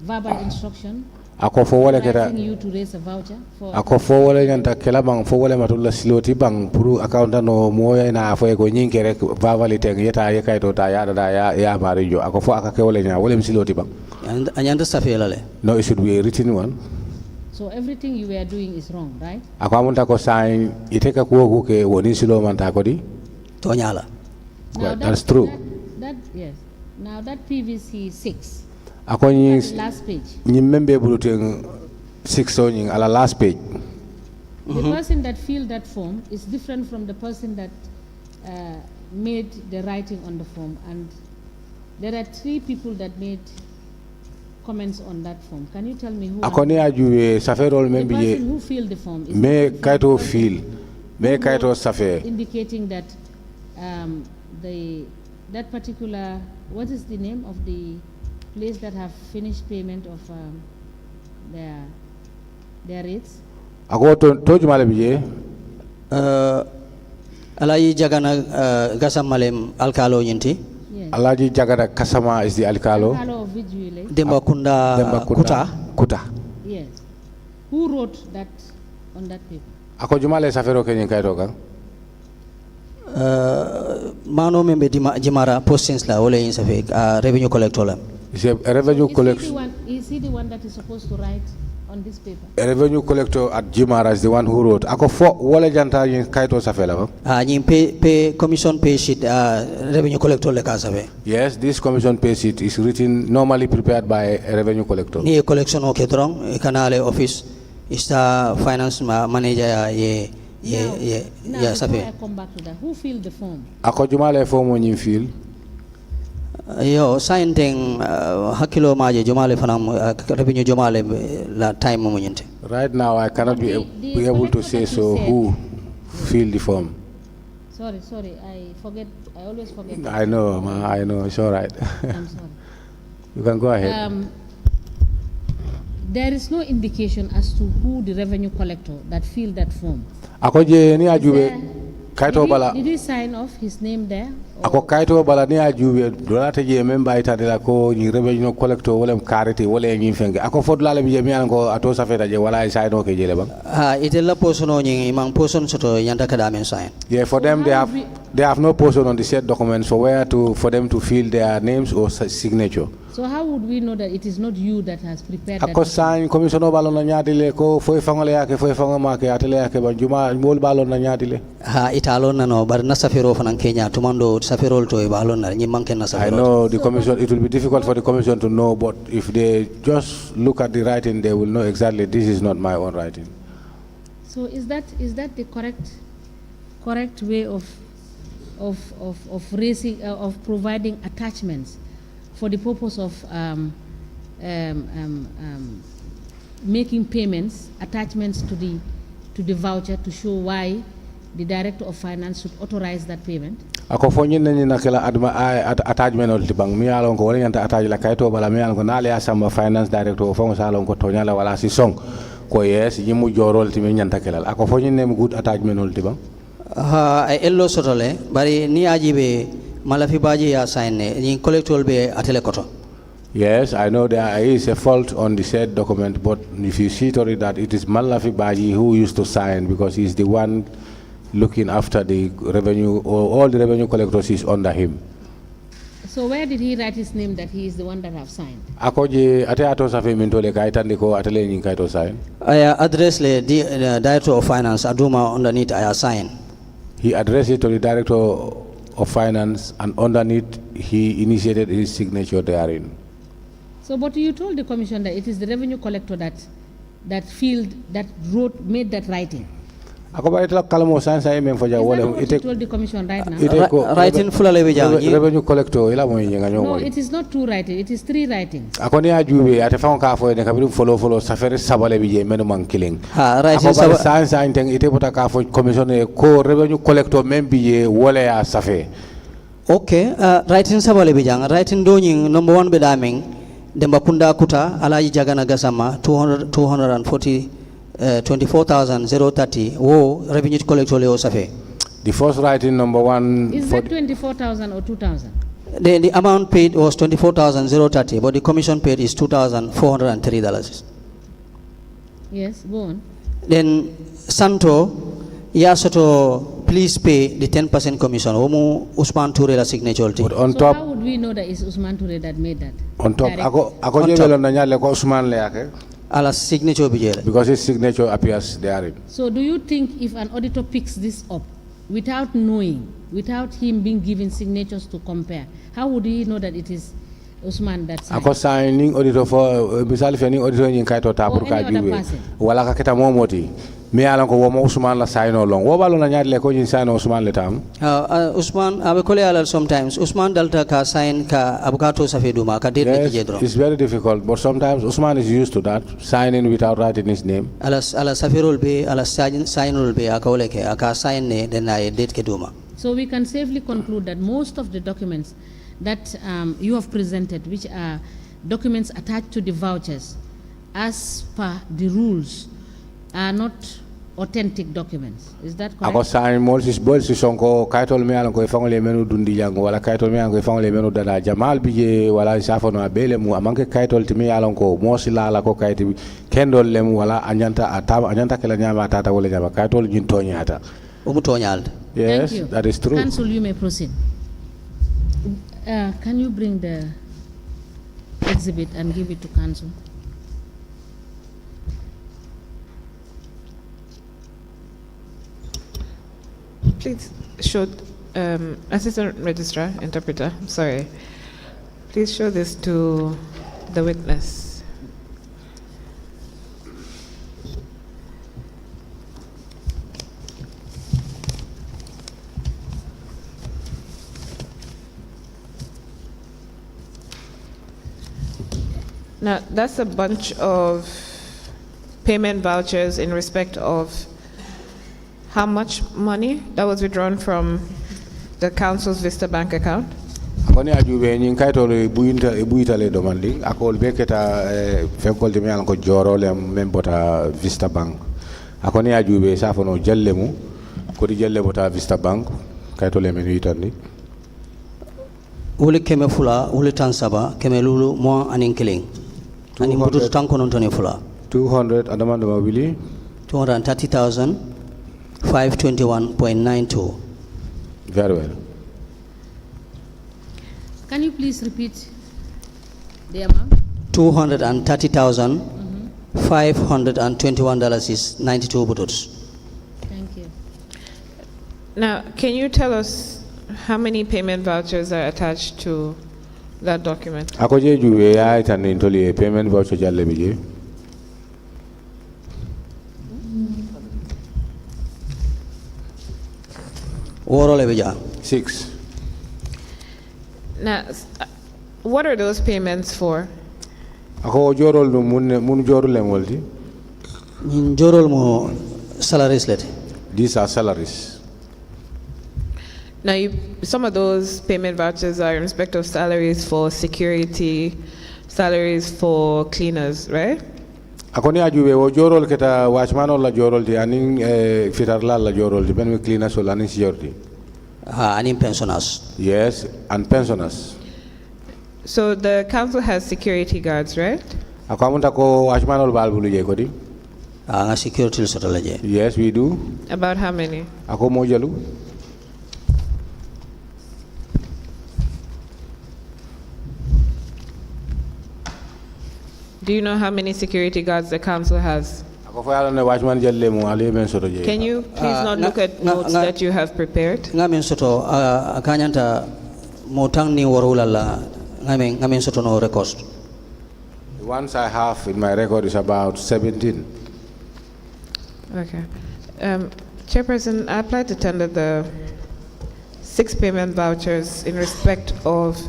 verbal instruction? Ako fo wala kera you to raise a voucher for ako fo wala nyanta kela bang fo wala matulla siloti bang puru accountant no moya na fo ko nyinke rek vavali teng yeta ye kayto ta ya da ya marijo ako fo aka ke wala nya wala siloti bang and anyanda safela le. No, it should be a written one. So everything you were doing is wrong, right? Ako amunta ko sign iteka ko ke woni silo man ta ko di tonyala. Well, that's true. That yes. Now that PVC 6 last page. Nyimembe bulletin 6 on ala last page. The person that filled that form is different from the person that made the writing on the form, and there are 3 people that made comments on that form. Can you tell me who? Akoni ajuwe saferol the membi person who filled the form is me kaito fill me kaito safe indicating that that particular, what is the name of the place that have finished payment of their rates? Ako toju male biye alayi jagana gasam malem alkalo nyinti. Alaji jagada kasama is the alkalo. Alkalo of which village? Demba Kunda Kuta. Yes. Who wrote that on that paper? Ako jumale safero kenyin kaito kan. Mano membe jimara postings la wole yin safe revenue collector la. Is a revenue collector. Is he the one that is supposed to write on this paper? A revenue collector at Jimara is the one who wrote. Ako fo wole janta yin kaito safela ba. Yin pay commission pay sheet revenue collector le ka safe. Yes, this commission pay sheet is written normally prepared by a revenue collector. Ni collection o ketron kanale office ista finance manager Now, before I come back to that, who filled the form? Ako jumale form on yin fill. Yo sign thing hakilo maje jumale fanam revenue jumale la time mo nyinte. Right now I cannot be able to say so who filled the form. Sorry, I always forget. I know, it's all right. I'm sorry. You can go ahead. there is no indication as to who the revenue collector that filled that form. Ako je ni Is ajube there- kaito bala Did he sign off his name there? or- ako kaito bala ni ajube dolata je memba itade la ko ni revenue collector wala kariti wala ngi fenge ako fodla le je mi an ko ato safeta je wala sayno ke jele bang ha itella posono nyi imang poson soto yanta kada men sign. yeah for them they have no portion on the said document for them to fill their names or signature. So how would we know that it is not you that has prepared that? Ako sign commissioner balon na nyadile ko foi fangale yake foi fangama ke atele yake banjuma mol balon na nyadile Ha italon na no bar na safiro fanan Kenya tumando safirol to e balon na nyi manken na I safiro. know the commission, it will be difficult for the commission to know, but if they just look at the writing, they will know exactly this is not my own writing. So is that the correct way of raising of providing attachments for the purpose of making payments, attachments to the voucher to show why the director of finance should authorize that payment? Ako fonyi nani na kila attachment ol tibang mi alon ko wala yanta attach la kayto bala mi alon ko nale asamba finance director fongo salon ko tonyala wala si song ko yes yimu jorol timi nyanta kala ako fonyi nem good attachment ol tibang Ha ello sotole bari ni ajibe malafi baji ya sign ne ni collectol be atele koto. Yes, I know there is a fault on the said document, but if you see to it that it is Malafi Baji who used to sign because he's the one looking after the revenue, or all the revenue collectors is under him. So where did he write his name that he is the one that have signed? Akoje ate ato safi mintole kaitandi ko atele nyin kaito sign. I address le director of finance aduma underneath I sign. He addressed it to the director of finance, and underneath he initiated his signature therein. So, but you told the commission that it is the revenue collector that made that writing. Ako ba itla kalamo sign sign men faja Is that wala what you told the commission right now? Writing fulale be jang. Revenue collector ila mo yinga No, nyongo. it is not two writing. It is three writings. Ako ni ajube ate fon ka fo ne kabiru follow safari sabale bije menu man killing. Ha writing Ako ba sign sign teng ite pota ka fo commission ko revenue collector men bije wala ya safe. Okay, writing sabale be jang. Writing do nying number 1 be daming demba kunda kuta alaji jagana gasama 240 24,030 wo revenue collector le safe. The first writing number 1 Is that 24,000 or 2,000? The amount paid was 24,030, but the commission paid is $2,403. Yes, go on. Then Santo, Yasoto, please pay the 10% commission. Omu Usman Ture la signature. But on So top, how would we know that it's Usman Ture that made that? on top, Direct- ako On jebelo na nyale ko Usman le yake Ala signature bijere. because his signature appears therein. So do you think if an auditor picks this up without knowing, without him being given signatures to compare, how would he know that it is Usman that signed? Ako signing auditor for misali fe ni auditor nyin kaito ta Or pour ka any other jiwe person. wala ka kita momoti mi ala ko womo Usman la signo long wo balo na nyaade le ko nyin signo Usman le tam Usman, abe kole alal sometimes. Usman dalta ka sign ka abukato safeduma ka date yes, jedro. it's very difficult, but sometimes Usman is used to that, signing without writing his name. Ala safirol be, ala signol be akole ke aka sign ne then I date ke duma. So we can safely conclude that most of the documents that you have presented, which are documents attached to the vouchers, as per the rules, are not authentic documents. Is that correct? Ako sign mol sis bol si sonko kaitol me ala ko fangole menu dundi jang wala kaitol me ala ko fangole menu dada jamal bije wala safono abele mu amanke kaitol timi ala ko mosi la ala ko kaiti kendol lemu wala anyanta kala nyama tata wala nyama kaitol jin tonyata. Umutonyal. Yes, Thank you. that is true. Council, you may proceed. Can you bring the exhibit and give it to Council? Please show, Assistant Registrar, Interpreter, sorry. Please show this to the witness. Now, that's a bunch of payment vouchers in respect of how much money that was withdrawn from the council's Vista Bank account? Akoni ajube nyin kayto le buyinta le domandi akol be keta fenkol de mi ko joro le membota Vista Bank. Akoni ajube safono jallemu ko di jalle bota Vista Bank kayto le men yitandi. Wuli keme fula wuli tan saba keme lulu mo anin killing. Ani mutu tan konon toni fula. 200 adamanda mabili 230,521.92. Very well. Can you please repeat the amount? $230,521 bututs. Thank you. Now, can you tell us how many payment vouchers are attached to that document? Akoje juwe ya itani ntoli payment voucher jalle bije. Worole bija. 6. Now, what are those payments for? Ako jorol dum mun jorul lemoldi. Nin jorol mo salaries lete. These are salaries. Now, some of those payment vouchers are in respect of salaries for security, salaries for cleaners, right? Akoni ajube wo jorol keta watchman la jorol di anin fitarla la jorol di ben cleaners or anin security. Anin pensioners. Yes, and pensioners. So the council has security guards, right? Ako amunta ko watchman ol balbulu je kodi. Nga security sotolaje. Yes, we do. About how many? Ako mojalu. Do you know how many security guards the council has? Can you please not look at notes that you have prepared? Ngamen soto akanyanta motang ni warulala ngamen soto no record. The ones I have in my record is about 17. Okay. Chairperson, I applied to tender the 6 payment vouchers in respect of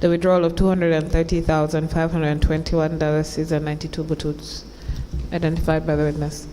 the withdrawal of $230,521.92 bututs identified by the witness.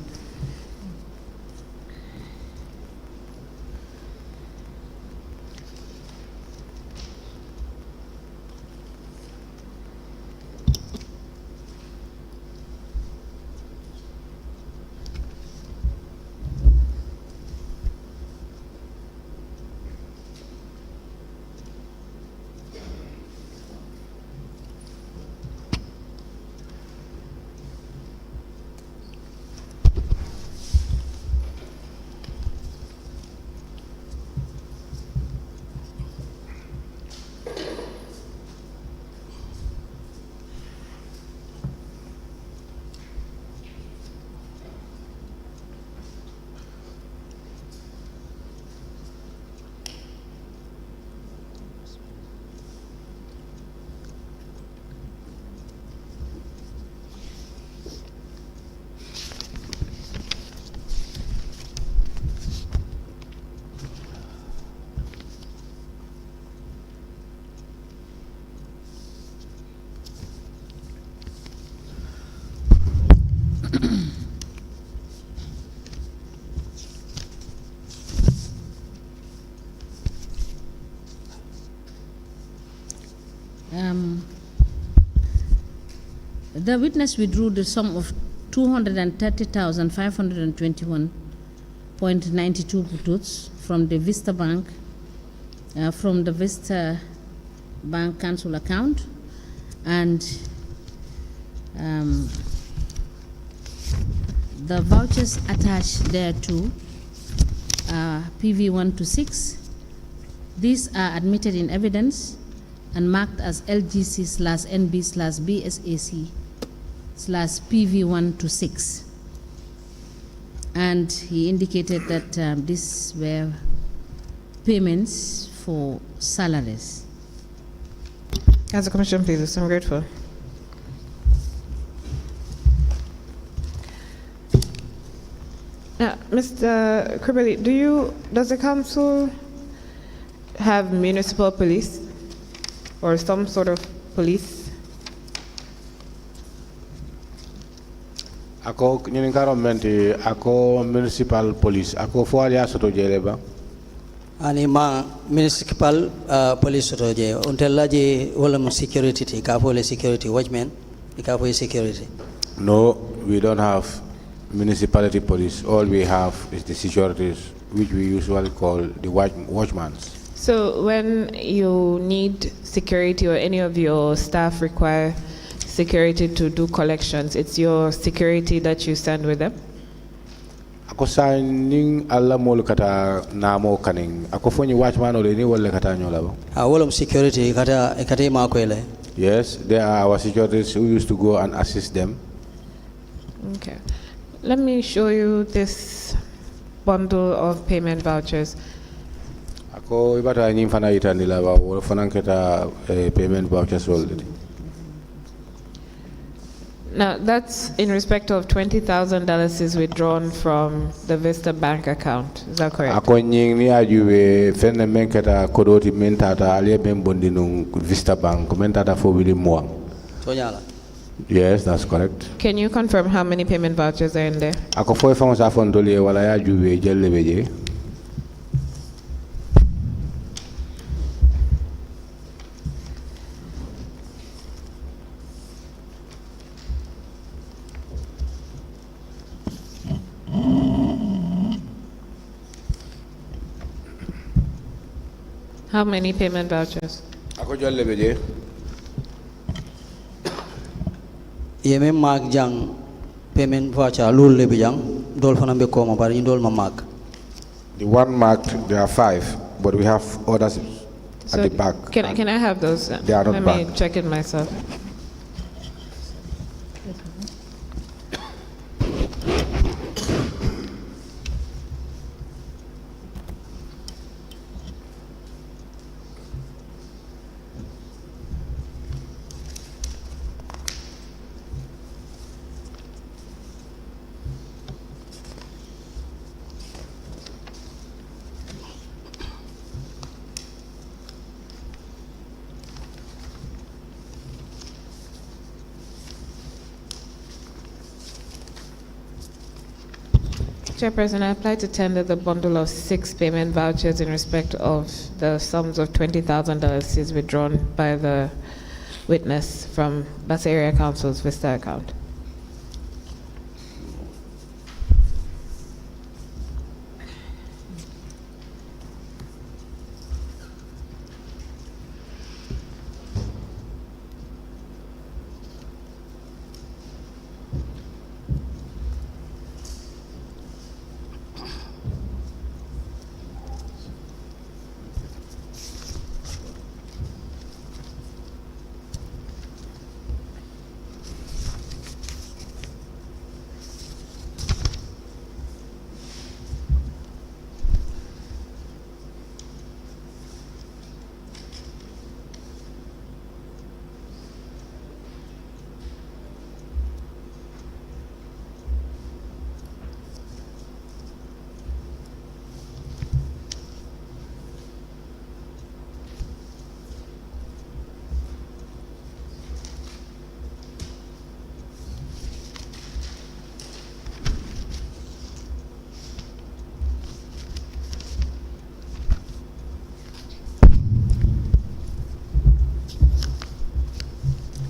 The witness withdrew the sum of 230,521.92 bututs from the Vista Bank, Council account, and the vouchers attached thereto are PV1 to 6. These are admitted in evidence and marked as LGC/NB/BSAC/PV1 to 6. And he indicated that these were payments for salaries. As a commission, please. I'm grateful. Now, Mr. Kribeli, does the council have municipal police or some sort of police? Ako nyini government ako municipal police ako fo ali asoto jele ba. Anima municipal police roje untella je wala security ti ka pole security watchman ka pole security. No, we don't have municipality police. All we have is the securities, which we usually call the watchmen. So when you need security or any of your staff require security to do collections, it's your security that you send with them? Ako signing alla mol kata namo kaning. Ako fonyi watchman ole ni wole kata nyola ba? Wala security kata ma ko ele. Yes, they are our securities who used to go and assist them. Okay. Let me show you this bundle of payment vouchers. Ako ibata nyim fana itandi la ba wala fana keta payment vouchers already. Now, that's in respect of $20,000 is withdrawn from the Vista bank account. Is that correct? Ako nying ni ajuwe fenne menketa kodoti mentata aliye membondi nung Vista bank mentata for wili muang. Tonyala. Yes, that's correct. Can you confirm how many payment vouchers are in there? Ako foi famo sa fondoli wala ya juwe jelle beje. How many payment vouchers? Ako jelle beje. Yeme mag jang payment voucher lul le bijang dol fana be ko ma bari dol ma mag. The one marked, there are 5, but we have others So at the back. Can I have those? They are not Let me back. check it myself. Chairperson, I apply to tender the bundle of 6 payment vouchers in respect of the sums of $20,000 is withdrawn by the witness from Basse Area Council's Vista account.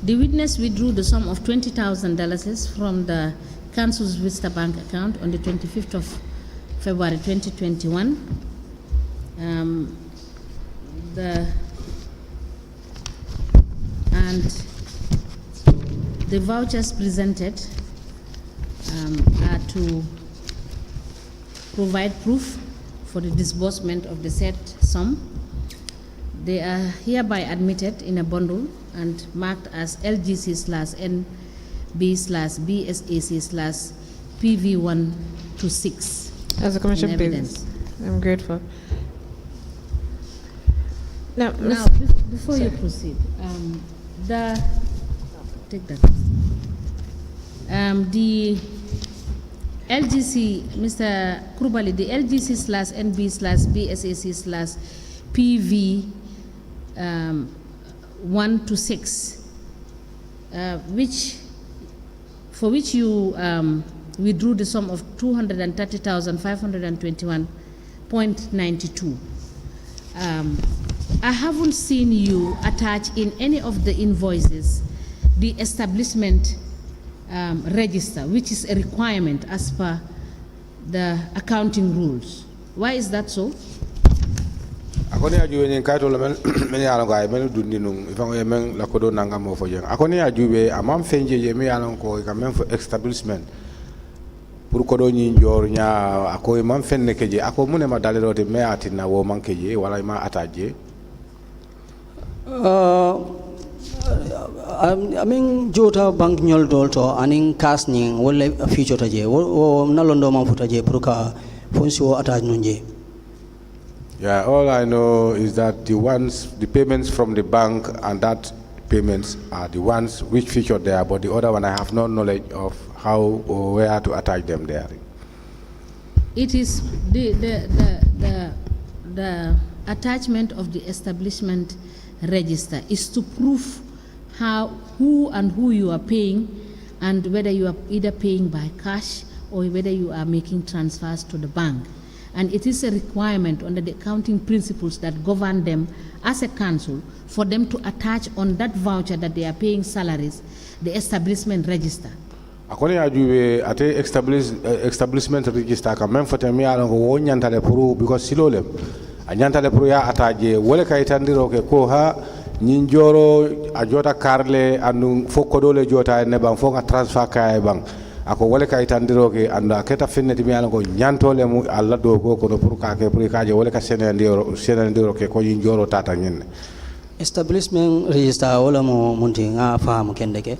The witness withdrew the sum of $20,000 from the Council's Vista Bank account on the 25th of February 2021. And the vouchers presented are to provide proof for the disbursement of the said sum. They are hereby admitted in a bundle and marked as LGC/NB/BSAC/PV1 to 6. As a commission, please. I'm grateful. Now, before you proceed, take that. The LGC, Mr. Krubali, the LGC/NB/BSAC/PV 1 to 6, for which you withdrew the sum of 230,521.92. I haven't seen you attach in any of the invoices the establishment register, which is a requirement as per the accounting rules. Why is that so? Akoni ajube ni kaito le men ya longo ay men dundi nung ifango ye men la kodo nanga mo fo jeng akoni ajube amam fenje je me ya longo ka men for establishment pour kodo ni njor nya akoy mam fenne keje ako mune ma dalero de me atina wo man keje wala ma ataje I mean jota bank nyol dolto aning kas ni wala future taje wo nalondo man futa je pour ka fonsi wo ataj nunje. Yeah, all I know is that the payments from the bank and that payments are the ones which feature there, but the other one I have no knowledge of how or where to attach them there. It is the attachment of the establishment register is to prove who you are paying and whether you are either paying by cash or whether you are making transfers to the bank. And it is a requirement under the accounting principles that govern them as a council for them to attach on that voucher that they are paying salaries, the establishment register. According to ate establishment register ka même fote mi ala ko wonyanta le pour because silolem anyanta le pour ya ataje wole kay tandiro ke ko ha nyinjoro a jota karle anu fokko dole jota ne ban fo ka transfer kay bang ako wole kay tandiro ke anda keta fenneti mi ala ko nyantole mu alla do ko ko pour ka ke pour ka je wole ka senendiro ke ko nyinjoro tata nyenne Establishment register wala mo munti nga faham kende ke.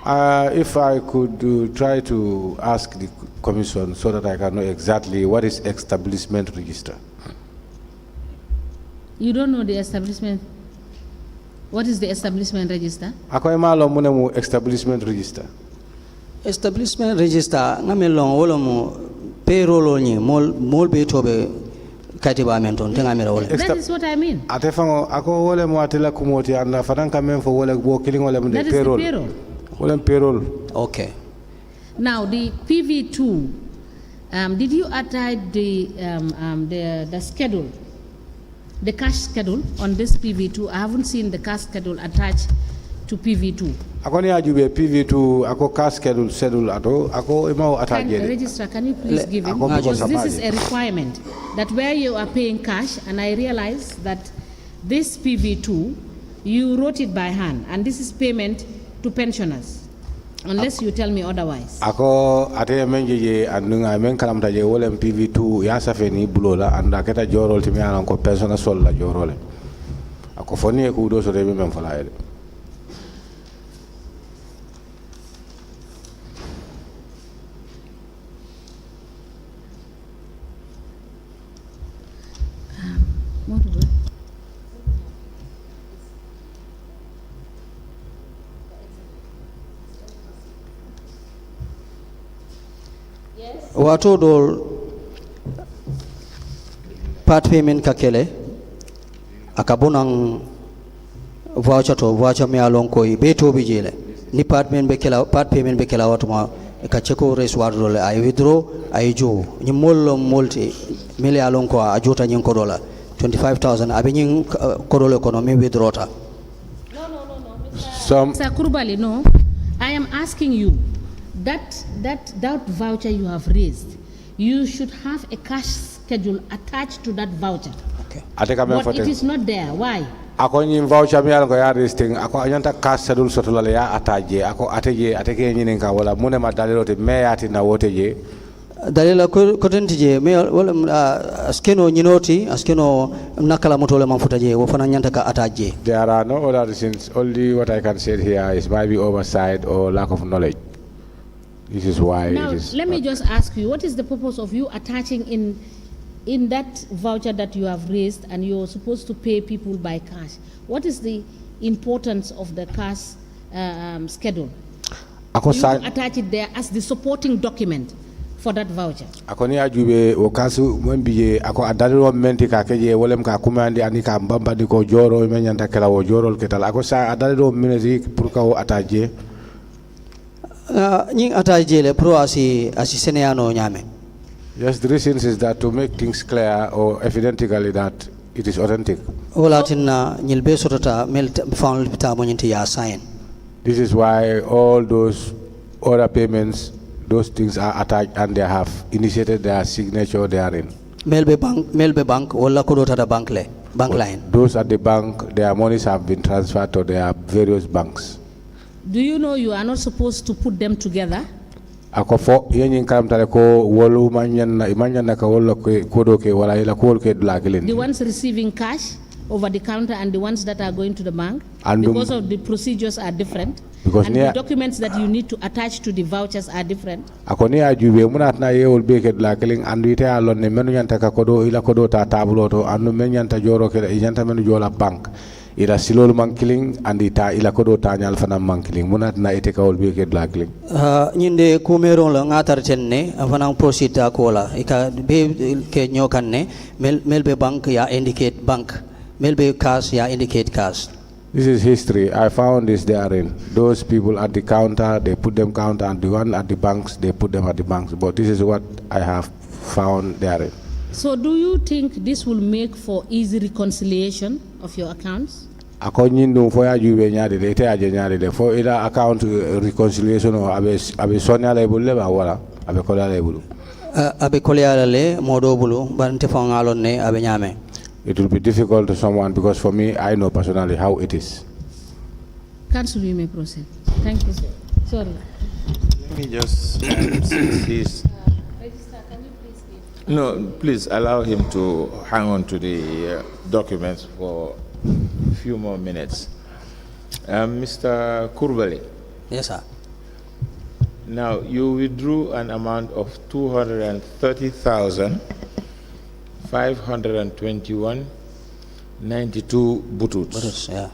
If I could try to ask the commission so that I can know exactly what is establishment register. You don't know the establishment? What is the establishment register? Ako malo muna mo establishment register. Establishment register ngamelong wala mo payroll ni mol be tobe katiba menton tenga mera wala. That is what I mean. Atefango ako wala mo atela kumoti anda fadanka memfo wala bo killing wala mo That is payroll. the payroll. Wala payroll. Okay. Now the PV2, did you attach the schedule, the cash schedule on this PV2? I haven't seen the cash schedule attached to PV2. Ako ni ajube PV2 ako cash schedule ato ako imao attach. Registrar, can you please give him? Because this is a requirement that where you are paying cash, and I realize that this PV2 you wrote it by hand, and this is payment to pensioners, unless you tell me otherwise. Ako ate menje andunga men kalamta je wala PV2 ya safeni bulola anda keta jorol timi alan ko pensiona sol la jorole ako foni e ku do so de men fala ele Wato dol part payment kakele akabunang voucher me along koi beto bijele ni part payment be kela watu ma ka cheko res wadrole ay withdraw ay jo ni mollo molti mele along ko ajota nyin ko dola 25,000 abinyin ko dole kono me withdraw ta. No, Sir Kurbali, no. I am asking you that voucher you have raised, you should have a cash schedule attached to that voucher. Okay. But it is not there. Why? Ako nyin voucher mi alko ya listing ako anyanta cash schedule sotola le ya ataje ako ateke nyin ka wala mune ma dalilo te me ati na wote je dalila ko tentije me wala skeno nyinoti askeno nakala motole manfuta je wo fana nyanta ka ataje. There are no other reasons. Only what I can say here is maybe oversight or lack of knowledge. This is why now, it is. Let me just ask you, what is the purpose of you attaching in that voucher that you have raised and you're supposed to pay people by cash? What is the importance of the cash schedule? You attach it there as the supporting document for that voucher. Ako ni ajube wakasu mwembiye ako adaliro menti ka keje wolem ka kumandi anika mbamba diko joro menyanta kala wo joro ketala ako sa adaliro minezi pour ka o ataje. Yes, the reason is that to make things clear or evidently that it is authentic. Olatina nyilbe sotota mel found bita monyinti ya sign. This is why all those other payments, those things are attached and they have initiated their signature therein. Melbe bank wala kodota da bank line. Those at the bank, their monies have been transferred to their various banks. Do you know you are not supposed to put them together? Akofo yenyin karam tale ko wolu imanyana ka wolu kodo ke wala ila ko ke dulakilin. The ones receiving cash over the counter and the ones that are going to the bank, and because of the procedures are different, because and the documents that you need to attach to the vouchers are different. Akoni ajube munat na ye wol be ke dulakilin andu ite alon ne menu nyanta ka kodo ila kodo ta tabulo to andu men nyanta joro ke nyanta menu jola bank ila silol mankiling andi ta ila kodo ta nyal fana mankiling munat na ite ka wol be ke dulakilin. Nyinde kumero la ngatar tenne afana proceed ta kola ika be ke nyokanne melbe bank ya indicate bank. Melbe cash ya indicate cash. This is history. I found this therein. Those people at the counter, they put them counter, and the one at the banks, they put them at the banks. But this is what I have found therein. So do you think this will make for easy reconciliation of your accounts? According to for you for either account reconciliation or abe sonia label level wala abe kola label. Abe kola le modo bulu bante fangalon ne abe nyame. It will be difficult to someone because for me, I know personally how it is. Council, you may proceed. Thank you, sir. Sorry. Let me just since he's Register, can you please give? no, please allow him to hang on to the documents for a few more minutes. Mr. Kurbali. Yes, sir. Now, you withdrew an amount of 230,000. 521.92 bututs. Yeah.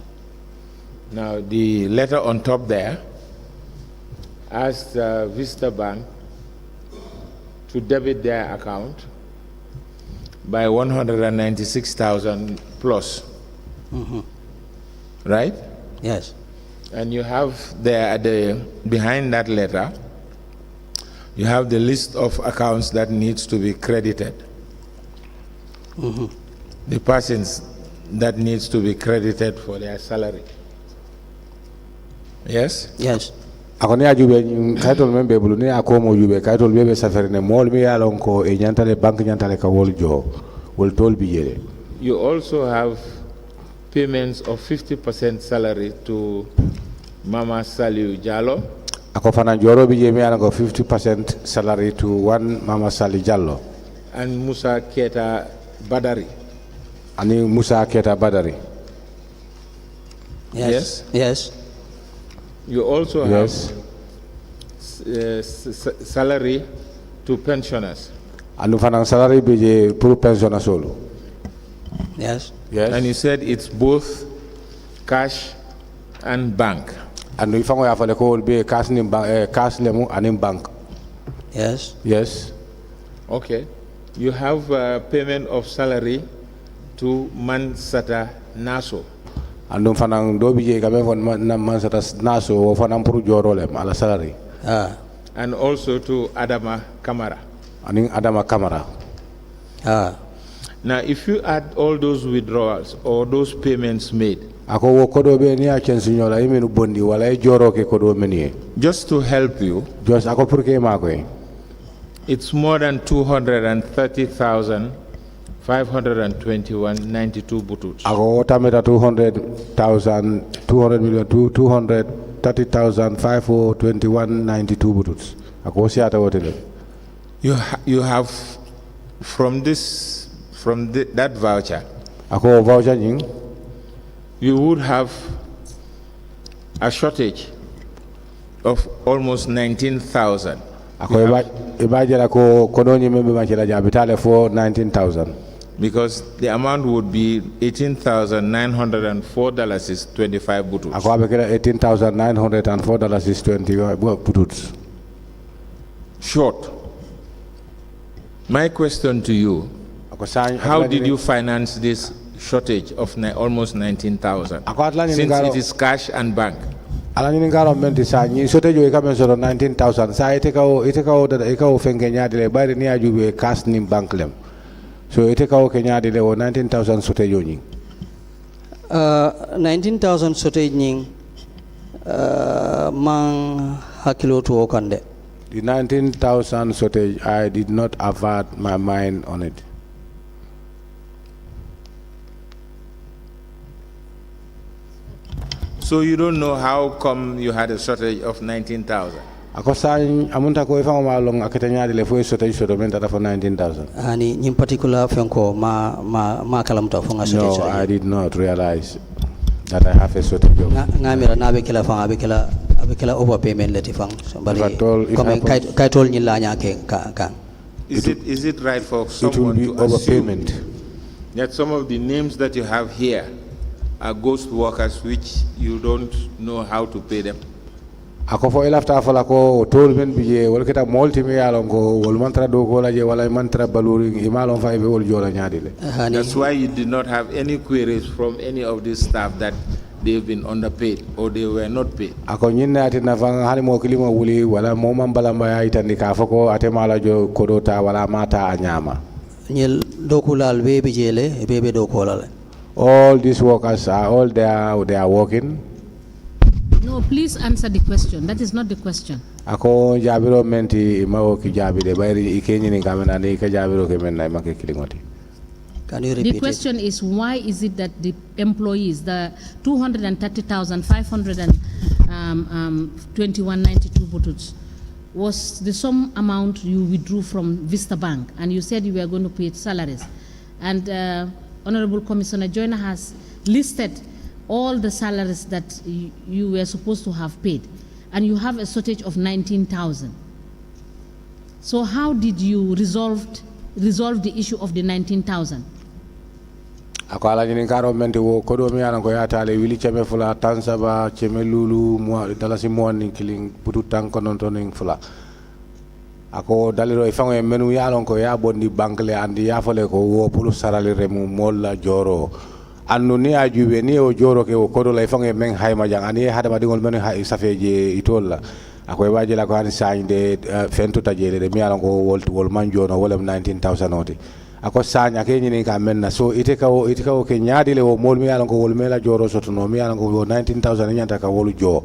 Now the letter on top there asked Vista Bank to debit their account by 196,000 plus. Right? Yes. And you have there at the behind that letter, you have the list of accounts that needs to be credited. The persons that needs to be credited for their salary. Yes? Yes. Akoni ajube kaitol membe buluni akomo jube kaitol bebe safari ne mol mi yalon ko e nyantale bank nyantale ka wol jo wol tol bi yele. You also have payments of 50% salary to Mama Saliu Jallo. Ako fana joro bi je mi yalon ko 50% salary to one Mama Sali Jallo. And Musa Keta Badari. Ani Musa Keta Badari. Yes? Yes. You also have salary to pensioners. Anu fana salary bi je pour pensioners solo. Yes. Yes. And you said it's both cash and bank. And if I have a be cash lemu and bank. Yes. Yes. Okay. You have payment of salary to Mansata Naso. And don't find do be gabe for Mansata Naso or for Nampuru Jorolem ala salary. And also to Adama Kamara. And Adama Kamara. Now, if you add all those withdrawals or those payments made, just to help you, it's more than 230,521.92 bututs. Ako tameta 200,000, 200 million, 230,521.92 bututs. Ako siata wotele. You have from that voucher. Ako voucher nying. You would have a shortage of almost 19,000. Because the amount would be $18,904.25 bututs. $18,904.25 Short. My question to you, how did you finance this shortage of almost 19,000 since it is cash and bank? Ala ni ngaro menti sa ni sote jo ikamen soro 19,000 sa iteka o fenge nyaade le bayri ni ajube cash ni bank lem So ite ka o Kenya de o 19,000 sote yoni. 19,000 sote nying mang hakilo to okande. The 19,000 sote, I did not avert my mind on it. So you don't know how come you had a shortage of 19,000? Ako sañ amunta ko ifa ma long akatanya de le fo sote soto men tata for 19,000. Ani in particular fenko ma kalamta fonga sote. No, I did not realize that I have a shortage of. Ngamira na be kila fanga be kila overpayment leti fang. Somebody come kai tol ni la nya ke ka. Is it right for someone to assume that some of the names that you have here are ghost workers which you don't know how to pay them? Ako fo ilafta fala ko tol men bije wol kita multi mi yalon ko wol mantra do ko la je wala mantra baluri imalon fa be wol jola nyaadi le. That's why you did not have any queries from any of these staff that they've been underpaid or they were not paid. Ako nyinna ati na fanga hali mo kilimo wuli wala mo mambala mbaya itandi ka fako ate mala jo kodota wala mata anyama. Nyel dokulal be bijele be dokolale. All these workers are all there, they are working. No, please answer the question. That is not the question. Ako jabiro menti mawo ki jabide bayri ikenyi ni kamena ni ka jabiro ke menna make kilingoti. Can you repeat The question is, why is it that the employees, the 230,521.92 bututs, was the sum amount you withdrew from Vista Bank, and you said you were going to pay salaries, and Honorable Commissioner Joyner has listed all the salaries that you were supposed to have paid, and you have a shortage of 19,000. So how did you resolve the issue of the 19,000? Ako ala nyini karo menti wo kodo mi yana ko yatale wili cheme fula tansaba cheme lulu mo dalasi mo ni kiling putu tanko non toning fula. Ako daliro ifango e menu yalon ko ya bondi bankle andi ya fole ko wo pulu sarali remu molla joro. Annu ni ajube ni o joro ke o kodo la ifango e men hayma jang ani hada ma dingol menu hay safeje itolla. Ako e waji la ko ani sainde fentu tajele de mi yalon ko wol man jono wolem 19,000 oti. Ako sanya ke nyini ka menna so ite ka o ke nyaadi le o mol mi yalon ko wol mela joro soto no mi yalon ko 19,000 nyanta ka wolu jo.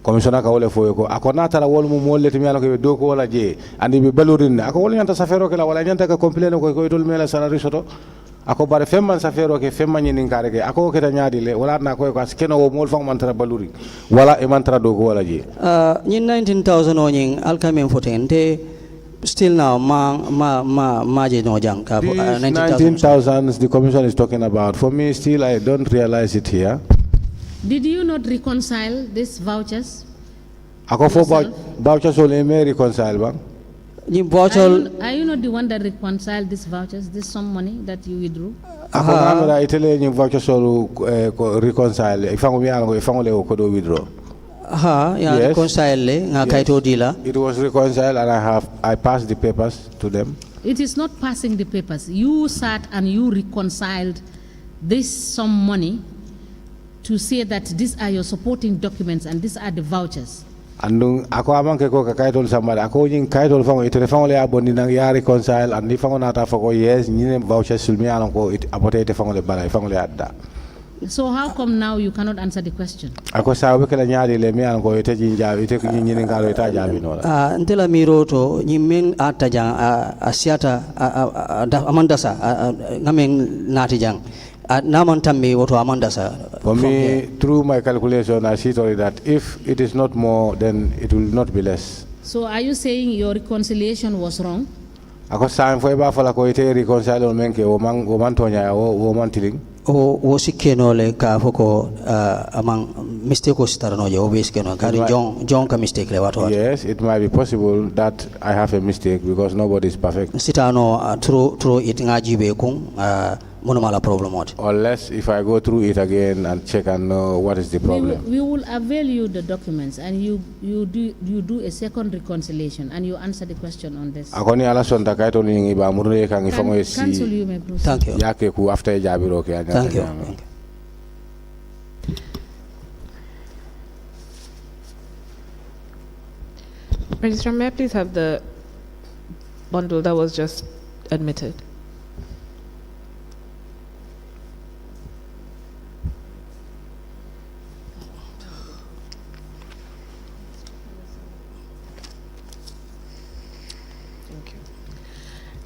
Commissioner ka wole foyo ko ako natala wol mu molle to mi yalon ko do ko wala je andi be balurin ako wol nyanta safero ke la wala nyanta ka complain ko dol mela salary soto ako bare femman safero ke femman nyini ngare ke ako ke ta nyaadi le wala na ko askeno o mol fang man tara baluri wala e man tara do ko wala je nyin 19,000 o nyin alkamen fotente still now maje no jang ka 19,000 the commission is talking about. For me still I don't realize it here. Did you not reconcile these vouchers? Ako for vouchers only may reconcile bang. Are you not the one that reconciled these vouchers, this some money that you withdrew? Ako ngamira itele ni vouchers olu reconcile ifango mi ango ifango le ko do withdraw. Yes. Reconcile nga kaito dila. It was reconciled and I passed the papers to them. It is not passing the papers. You sat and you reconciled this some money to say that these are your supporting documents and these are the vouchers. Andung ako amanke ko kaitol samara ako ning kaitol fango ite fango le abondi nang ya reconcile and fango nata fako yes nyine vouchers sulmi alon ko abote ite fango le bala fango le adda. So how come now you cannot answer the question? Ako sawe kala nyaadi le mi alon ko ite jinjabi ite ko nyine ngalo ita jabi no la. Ntela miroto nyimen ataja asiata amandasa ngamen natijang. Naman tammi woto amandasa. For me, through my calculation, I see that if it is not more, then it will not be less. So are you saying your reconciliation was wrong? Ako sa fo ba fala ko ite reconcile menke o man tonya o man tiling. O sikeno le ka foko among mistake ko starano je o biskeno kari John ka mistake le wato. Yes, it might be possible that I have a mistake because nobody is perfect. Sitano through it ngajibe kung monomala problem what. Unless if I go through it again and check and know what is the problem. We will avail you the documents and you do a second reconciliation and you answer the question on this. Akoni ala sonta kaito ni ba murule kan ifango esi. Cancel you may proceed. Thank you. Yake ku after jabiro ke anya. Thank you. Registrar, may I please have the bundle that was just admitted?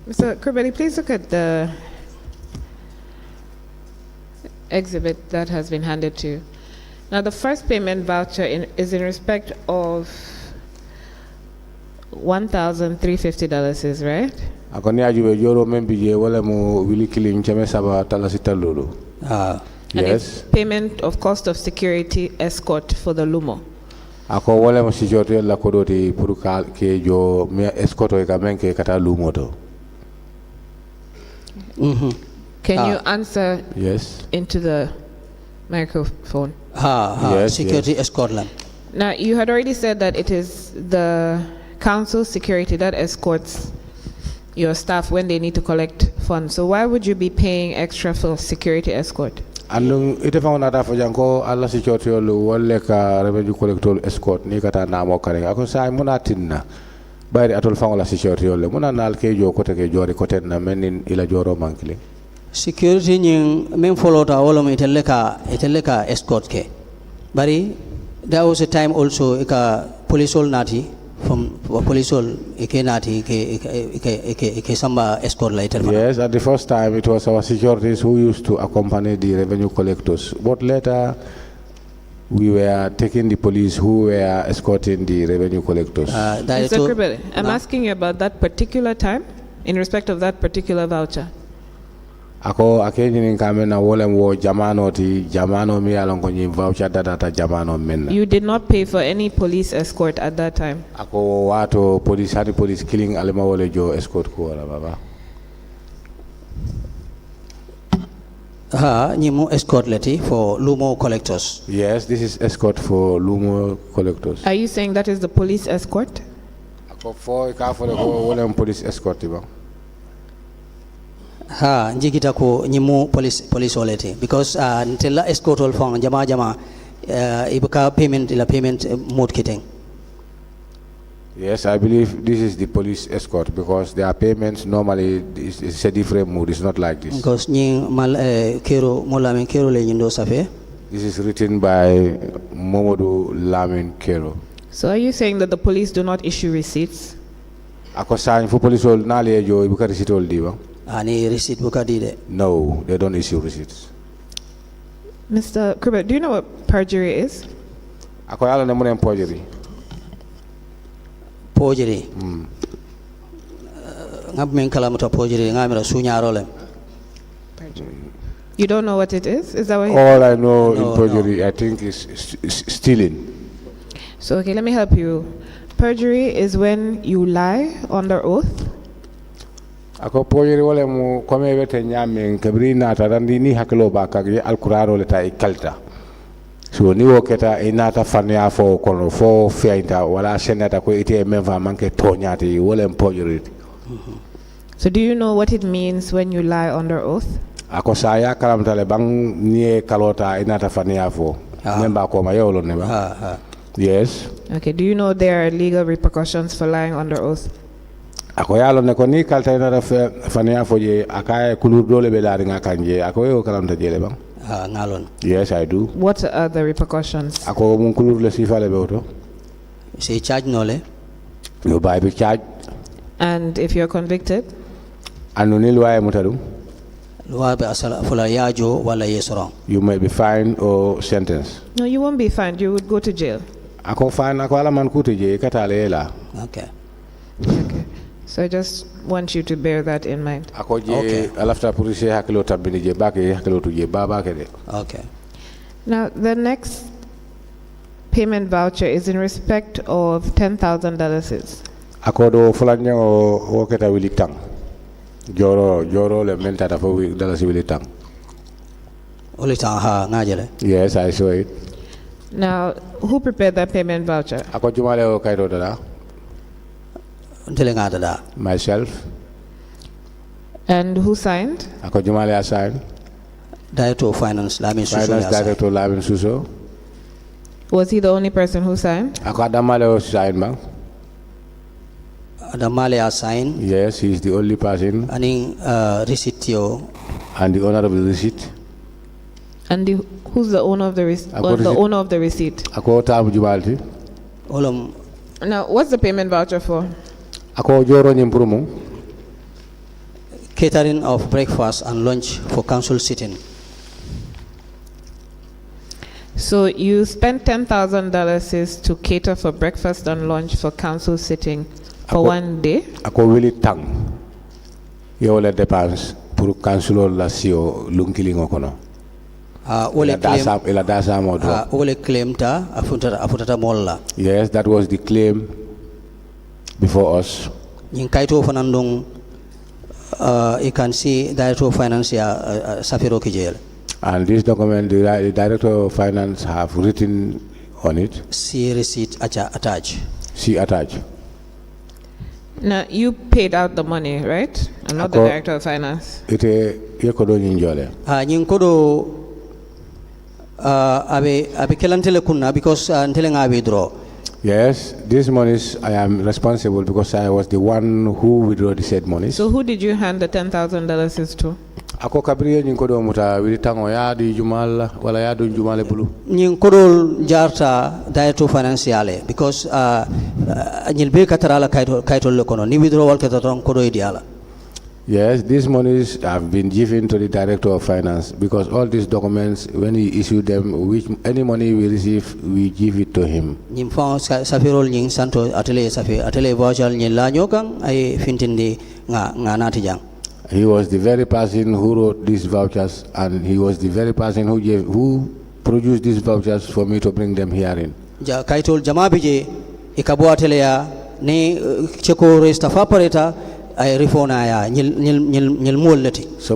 Mr. Kurbeli, please look at the exhibit that has been handed to you. Now, the first payment voucher is in respect of $1,350, is right? Akoni ajube joro membije wala mo wili killing chame saba talasita lulu. And Yes. it's payment of cost of security escort for the Lumo. Ako wala mo si jote la kodoti purukal ke jo me escorto e kamen ke kata lumoto. Can you answer Yes. into the microphone? Yes, Security escort lam. Now, you had already said that it is the council security that escorts your staff when they need to collect funds. So why would you be paying extra for security escort? Andung ite fa onata fa janko alla si jote lu wala ka revenue collector escort ni kata na mo kare ako sai muna tinna. Bari atol fa wala si jote le muna nal ke jo kote ke jori kote na menin ila joro mankili. Security nying men follow ta olom iteleka escort ke. Bari there was a time also ika police all nati from police all ike nati ike samba escort later. Yes, at the first time it was our securities who used to accompany the revenue collectors. But later we were taking the police who were escorting the revenue collectors. Mr. Kurbeli, I'm asking you about that particular time in respect of that particular voucher. Ako akenyi kame na wole wo jamano ti jamano mi alon ko nyi voucher data jamano men. You did not pay for any police escort at that time. Ako wato police had police killing alema wole jo escort ko wala baba. Nyimu escort leti for Lumo collectors. Yes, this is escort for Lumo collectors. Are you saying that is the police escort? Ako for ka for ko wole police escort ba. Njikita ko nyimu police olete because ntela escort all fong jama ibuka payment mode kiteng. Yes, I believe this is the police escort because their payments normally is a different mood. It's not like this. Because nying mal kero molamen kero le nyindo safe. This is written by Momodu Lamin Kero. So are you saying that the police do not issue receipts? Ako sign for police all nale jo ibuka receipt all diba. Ani receipt buka dide. No, they don't issue receipts. Mr. Kurbeli, do you know what perjury is? Ako yalo ne munen perjury. Perjury. Ngab men kala muta perjury ngamira sunyarole. You don't know what it is? Is that what All I know in perjury, I think, is stealing. So, okay, let me help you. Perjury is when you lie under oath. Ako perjury wala mu kome wete nyame kabri nata randi ni hakilo baka ge alkuraro leta ikalta. So ni woketa inata fanya fo kono fo fiaita wala senata ko ite menva manke tonyati wala perjury. So do you know what it means when you lie under oath? Ako saya kalam tale bang nie kalota inata fanya fo. Memba ko mayolo ne ba. Yes. Okay, do you know there are legal repercussions for lying under oath? Ako yalo ne ko ni kalta inata fanya fo je akaye kulur dole be la nga kanje ako yo kalam ta jele bang. Ngalon. Yes, I do. What are the repercussions? Ako mun kulur le sifale be oto. Say charge nole. You buy be charge. And if you're convicted? Anu ni luwa mutadu. Luwa be asala fula yajo wala yesoro. You may be fined or sentenced. No, you won't be fined. You would go to jail. Ako fine ako ala man kuti je katale la. Okay. Okay. So I just want you to bear that in mind. Ako je alafta police hakilo tabini je bake hakilo tu je baba kede. Okay. Now, the next payment voucher is in respect of $10,000. Ako do fulanya o keta wili tang. Joro le mentata fo dalasi wili tang. Olita ha ngajele. Yes, I saw it. Now, who prepared that payment voucher? Ako jumale o kairo dada. Ntele ngada da. Myself. And who signed? Ako jumale assign. Director of Finance Lamin Suso. Finance Director Lamin Suso. Was he the only person who signed? Ako adamale o sign bang. Adamale sign. Yes, he is the only person. Aning receipt yo. And the owner of the receipt. And who's the owner of the receipt? Well, the owner of the receipt. Ako tabu jubalti. Olom. Now, what's the payment voucher for? Ako joro nyimpurumu. catering of breakfast and lunch for council sitting. So you spent $10,000 to cater for breakfast and lunch for council sitting for one day? Ako wili tang. Yo le dépense pour council la sio lunkilingo kono. Ole claim ta afutata molla. Yes, that was the claim before us. In kaito fanandong you can see Director of Finance Safiro Kijel. And this document, the Director of Finance have written on it. See receipt attached. See attached. Now, you paid out the money, right? And not the Director of Finance. Ite yekodo nyinjole. Nyinkodo abe kelantele kunna because ntelenga withdraw. Yes, these monies I am responsible because I was the one who withdrew the said monies. So who did you hand the $10,000 to? Ako kabriye nyinkodo muta wilitango ya di jumala wala ya do jumale bulu. Nyinkodo jarta Director Financiale because nyilbe katarala kaito lekono ni withdrawal kataton kodo ideala. Yes, these monies have been given to the Director of Finance because all these documents, when he issued them, which any money we receive, we give it to him. Nyimfa safirol nying santo atele voucher nyela nyokang ay fintindi nga natijang. He was the very person who wrote these vouchers, and he was the very person who produced these vouchers for me to bring them herein. Ja kaitol jamabije ikabo atele ya ni cheko resta fapareta. Some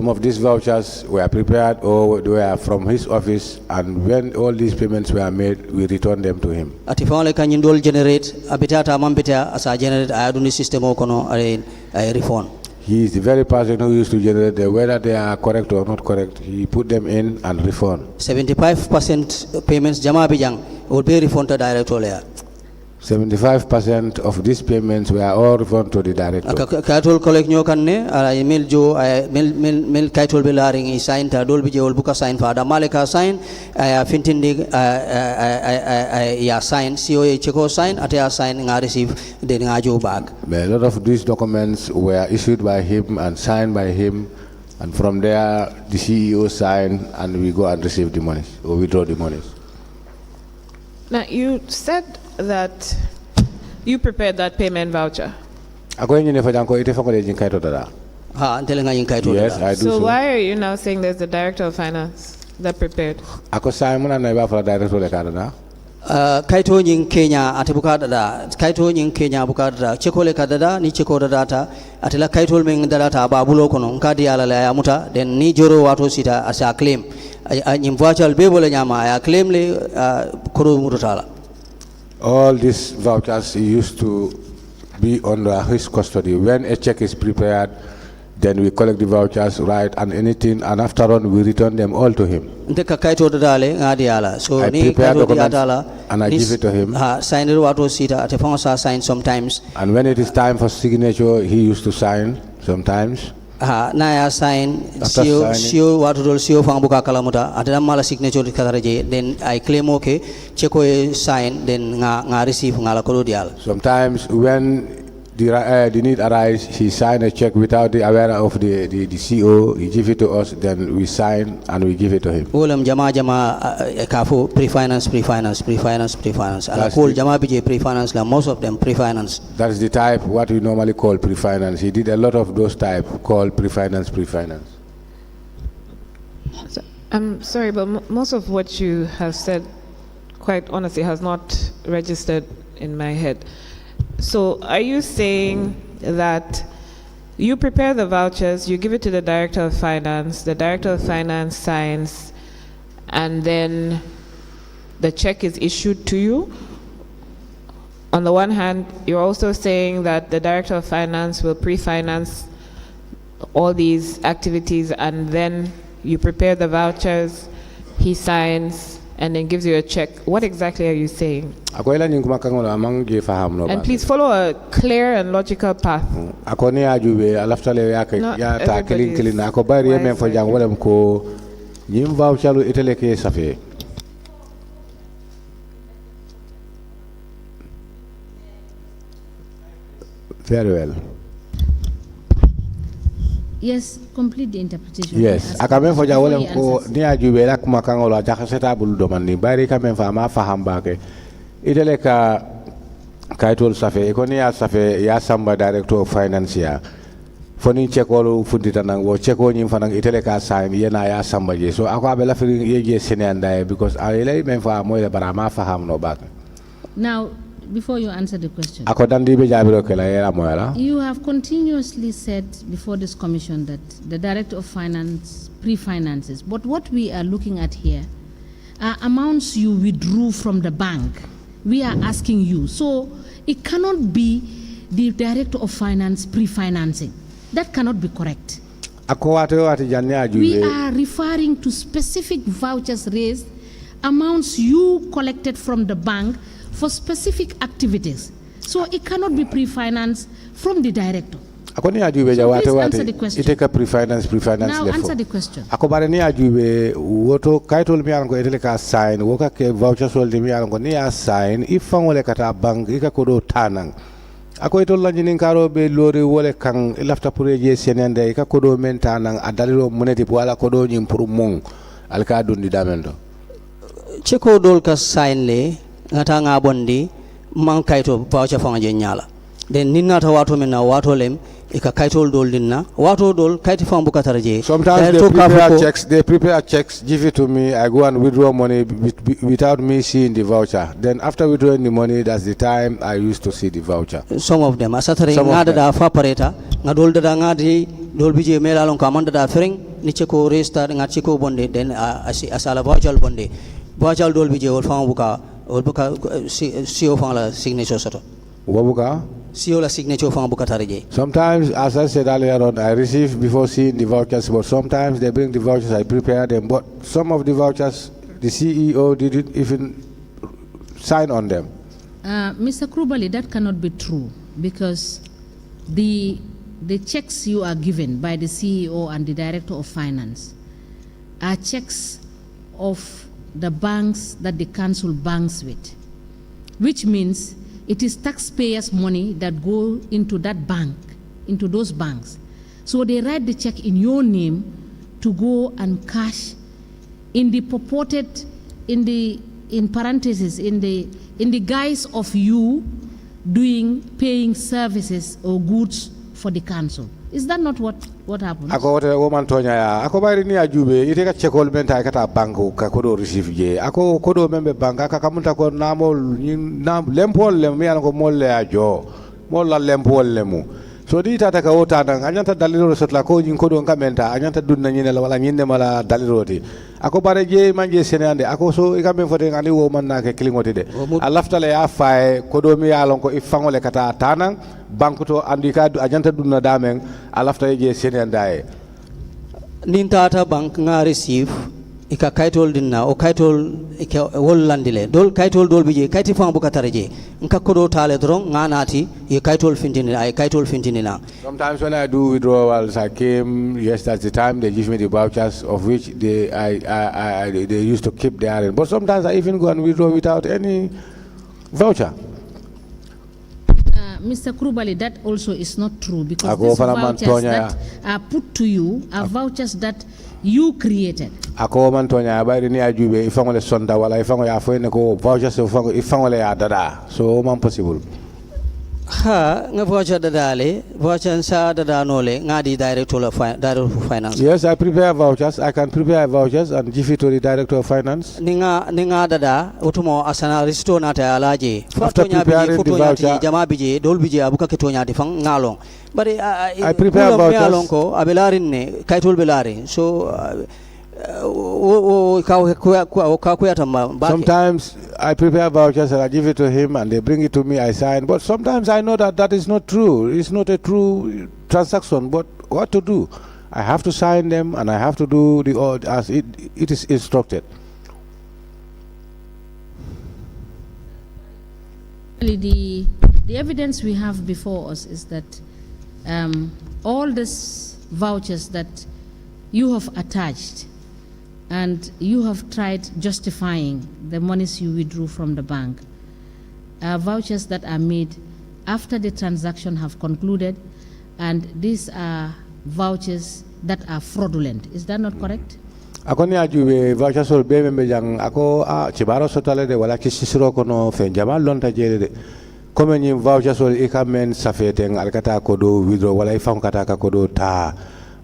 of these vouchers were prepared or they were from his office, and when all these payments were made, we returned them to him. Atifale kanyindol generate abitata mambita asa generate ayaduni system okono ay refund. He is the very person who used to generate them, whether they are correct or not correct. He put them in and refund. 75% payments jama bijang will be refunded directly. 75% of these payments were all refunded to the director. Kaitol collect nyokanne email jo mail kaitol belaring sign ta dol bije ol buka sign fa da maleka sign fintindi ya sign COA cheko sign ata sign nga receive den nga jo bag. A lot of these documents were issued by him and signed by him, and from there the CEO signed and we go and receive the money or withdraw the monies. Now you said that you prepared that payment voucher. Yes, I do. So why are you now saying there's the Director of Finance that prepared? Kaito nying Kenya atibukada da kaito nying Kenya bukada da chekole kadada ni chekoda data atila kaito meng data babulo kono nkadi ala la muta den ni joro wato sita asa claim nyim voucher bebole nyama ya claim le koro mutala. All these vouchers used to be under his custody. When a check is prepared, then we collect the vouchers, write and anything, and after on we return them all to him. So I prepare documents and I give it to him. Sign sometimes. And when it is time for signature, he used to sign sometimes. Naya sign CEO watu dol CEO fang buka kalamuta atana mala signature kataraje then I claim okay cheko sign then nga receive ngala kodo dial. Sometimes when the need arise, he signed a check without the aware of the CEO. He give it to us, then we sign and we give it to him. Ulam jama kafu pre-finance. Ala kol jama bije pre-finance la, most of them pre-finance. That's the type what we normally call pre-finance. He did a lot of those type called pre-finance. So, I'm sorry, but most of what you have said, quite honestly, has not registered in my head. So are you saying that you prepare the vouchers, you give it to the Director of Finance, the Director of Finance signs, and then the check is issued to you? On the one hand, you're also saying that the Director of Finance will pre-finance all these activities, and then you prepare the vouchers, he signs, and then gives you a check. What exactly are you saying? And please follow a clear and logical path. Not Very well. Yes, complete the interpretation. Yes, akamen fo jawolem ko ni ajube la kuma kangolo jakaseta bulu domandi bari kamen fa ma fahamba ke itele ka kaytol safe ko ni ya safe ya samba director of finance ya foni chekolo fundita nang wo cheko nyim fanang itele ka sign yena ya samba je so ako abela firi yeje senenda because awele men fa moyle bara ma faham no bak. Now, before you answer the question, you have continuously said before this commission that the Director of Finance pre-finances, but what we are looking at here are amounts you withdrew from the bank. We are asking you. So it cannot be the Director of Finance pre-financing. That cannot be correct. We are referring to specific vouchers raised, amounts you collected from the bank for specific activities. So it cannot be pre-financed from the director. So please answer the question. Now answer the question. Akobare ni ajube woto kaitol mi ango etele ka sign woka ke voucher sol mi ango ni a sign ifangole kata bank ika kodo tanang. Ako itol la nyinin karo be lori wole kang lafta pureje senende ika kodo men tanang adaliro moneti wala kodo nyim pour mong alka dundi damendo. Cheko dol ka sign le ngata nga bondi man kayto voucher fanga je nyala den ninna ta wato men na wato lem e ka kaytol dol dinna wato dol kayti fanga bu katara je sometimes they prepare checks give it to me I go and withdraw money without me seeing the voucher then after withdrawing the money that's the time I used to see the voucher. Some of them asatare ngada da fa pareta ngadol da ngadi dol bije melalon ka manda da fereng ni cheko resta ngati cheko bonde den asala voucher bonde voucher dol bije wol fanga buka CEO fang signature soto. Wabuka? CEO la signature fang buka tarije. Sometimes, as I said earlier on, I receive before seeing the vouchers, but sometimes they bring the vouchers, I prepare them, but some of the vouchers, the CEO didn't even sign on them. Mr. Krubali, that cannot be true because the checks you are given by the CEO and the Director of Finance are checks of the banks that the council banks with, which means it is taxpayers' money that go into that bank, into those banks. So they write the check in your name to go and cash in the purported, in parentheses, in the guise of you paying services or goods for the council. Is that not what happens? Ako wote woman tonya ya. Ako bayri ni ajube ite ka chekol menta kata banko ka kodo receive je. Ako kodo membe banka ka kamunta ko namol lempol le mi an ko molle ajo. Molla lempol le mu. So di tata ka wota nang anyanta daliro sotla ko nyin kodo ngamenta anyanta dunna nyine la wala nyinde mala daliro ti. Ako bare je manje senande ako so ikambe fote ngani wo man na ke klingoti de. Alafta le ya fae kodo mi yalon ko ifangole kata tanang bankuto andika ajanta dunna damen alafta je senandae. Nintata bank nga receive ika kaytol dinna o kaytol ika wollandile dol kaytol dol bije kayti fam bu kataraje nka kodo tale dron nga nati e kaytol fintini ay kaytol fintini na. Sometimes when I do withdrawals I came yes that's the time they give me the vouchers of which they used to keep there but sometimes I even go and withdraw without any voucher. Mr. Krubali, that also is not true because these vouchers that are put to you are vouchers that you created. Ako man tonya bayri ni ajube ifangole sonda wala ifango ya fo ne ko vouchers ifangole ya dada so man possible. Ha nga voucher dadale voucher sa dada nole ngadi director of finance. Yes, I prepare vouchers. I can prepare vouchers and give it to the director of finance. Ninga dada utumo asana risto na ta alaje. After preparing the voucher, jama bije dol bije abuka ketonya di fang ngalong. But I prepare vouchers. Ko abelarin ne kaitol belari. So sometimes I prepare vouchers and I give it to him and they bring it to me, I sign. But sometimes I know that is not true. It's not a true transaction. But what to do? I have to sign them and I have to do as it is instructed. The evidence we have before us is that all these vouchers that you have attached and you have tried justifying the monies you withdrew from the bank are vouchers that are made after the transaction have concluded, and these are vouchers that are fraudulent. Is that not correct? Ako ni ajube voucher sol be membe jang ako chibaro sotale de wala kisisiro kono fe jamal lonta jede de comme ni voucher sol ikamen safeten alkata kodo withdraw wala ifam kata ka kodo ta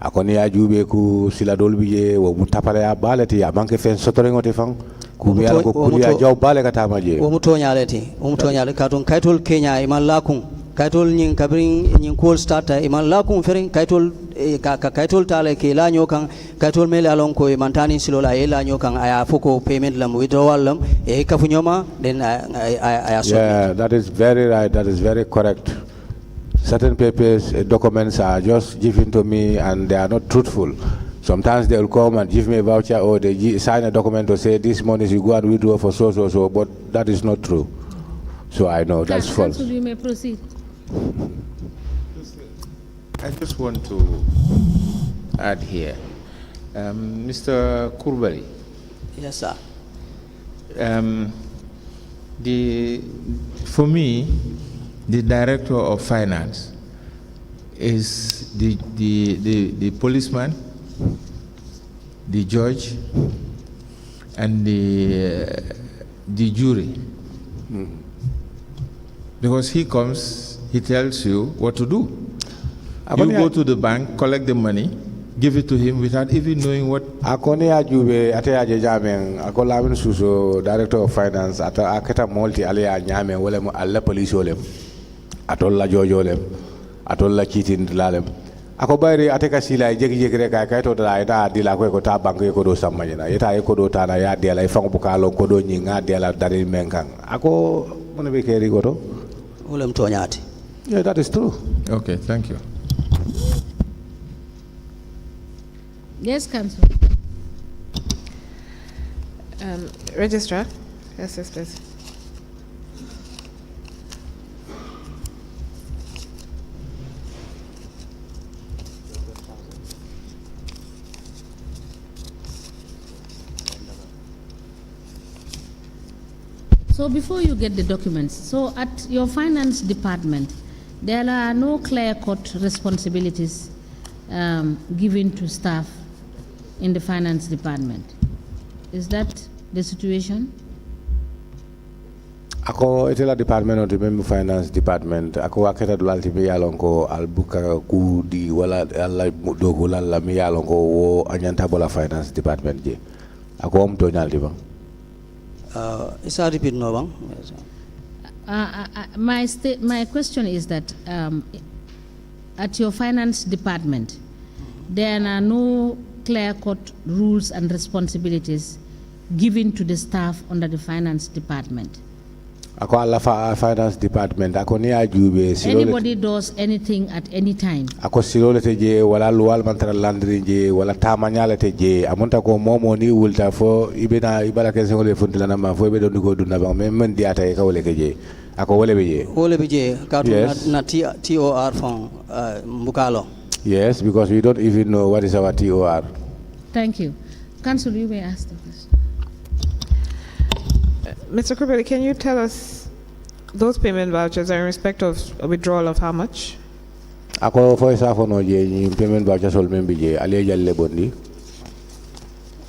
ako ni ajube ku sila dolbi je wo mutapale ya baleti ya manke fen sotore ngote fam ku mi ala ko kuriya jaw bale kata maje wo mutoñale katon kaytol kenya e man lakun kaytol ñing kabrin ñing kol starta e man lakun ferin kaytol ka kaytol tale ke la nyokan kaytol mele alon ko e mantani silola e la nyokan aya foko payment lam withdrawal lam e kafu nyoma then aya so yeah, that is very right, that is very correct. Certain papers, documents are just given to me and they are not truthful. Sometimes they will come and give me a voucher or they sign a document to say this money you go and withdraw for so, but that is not true. So I know that's false. Council, you may proceed. I just want to add here. Mr. Kurbari. yes sir For me, the director of finance is the policeman, the judge, and the jury. Because he comes, he tells you what to do. You go to the bank, collect the money, give it to him without even knowing what. Akoni ajube ate aje jamen akola min suso director of finance ata aketa multi ale ya nyame wala mo alla police olem atolla jojolem atolla kitin lalem ako bayri ate ka sila jegi jegi rek kay to da ida dila ko ta bank ko do samanyina yeta ko do tana ya dela e fango bukalo ko do nyinga dela dari menkan ako mona be keri goto wolem toñati yeah, that is true. Okay, thank you. Yes, Council. Registrar. Yes, please. So before you get the documents, so at your finance department, there are no clear-cut responsibilities given to staff in the finance department. Is that the situation? Ako itela department of the member finance department ako waketa dulalti mi yalon ko albuka ku di wala alla dogo la mi yalon ko wo anyanta bola finance department je ako om to nyalti ba isa repeat no bang my question is that at your finance department there are no clear-cut rules and responsibilities given to the staff under the finance department. Ako alla finance department ako ni ajube anybody does anything at any time. Ako silole te je wala luwal mantara landri je wala tamanyale te je amunta ko momo ni wulta fo ibena ibala ke sengole funtila na ma fo be do ko dunna ba men diata e kawle ke je ako wole be je kato na TOR from mbukalo. Yes, because we don't even know what is our TOR. Thank you. Council, you may ask the question. Mr. Kurbeli, can you tell us those payment vouchers are in respect of a withdrawal of how much? Ako fo isa fo no je ni payment voucher sol membi je ale jalle bondi.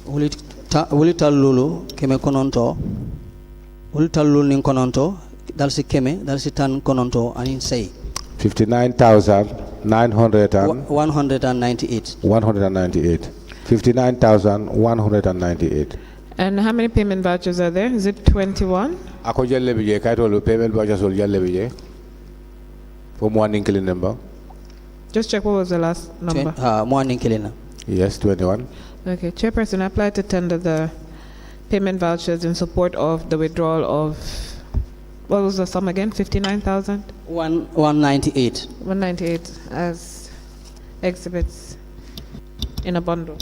Wuli talulu keme kononto. Wuli talulu nin kononto dalsi keme dalsi tan kononto anin say. 59,198. 59,198. And how many payment vouchers are there? Is it 21? Ako jalle bije kaitolo payment vouchers sol jalle bije. For morning killing number. Just check what was the last number. Morning killing. Yes, 21. Okay, Chairperson, I apply to tender the payment vouchers in support of the withdrawal of, what was the sum again? 59,000? 198. 198 as exhibits in a bundle.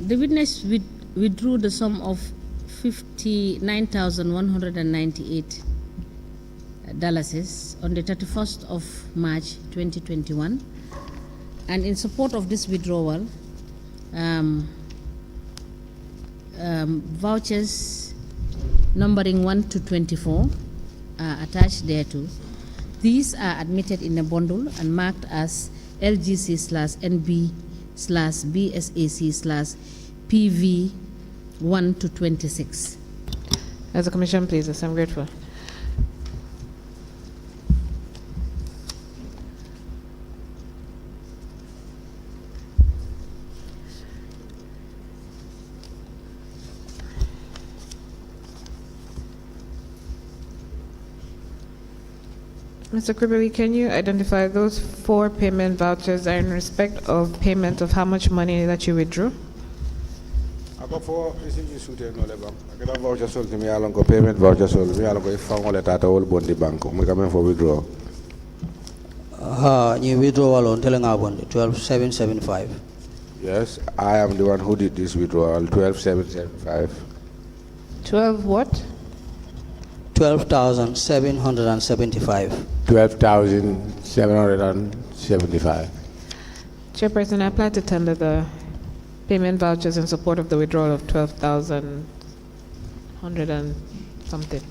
The witness withdrew the sum of $59,198 on the 31st of March 2021, and in support of this withdrawal, vouchers numbering 1 to 24 are attached thereto. These are admitted in a bundle and marked as LGC/NB/BSAC/PV1 to 26. As a commission, please, I'm grateful. Mr. Kribeli, can you identify those 4 payment vouchers are in respect of payment of how much money that you withdrew? I got 4 no level. I got a voucher sold to me along go payment voucher sold me along go if all at all bondi bank. We come for withdraw. You withdraw alone telling our bond 12,775. Yes, I am the one who did this withdrawal 12,775. 12 what? 12,775. 12,775. Chairperson, I plan to tender the payment vouchers in support of the withdrawal of 12,100 and something.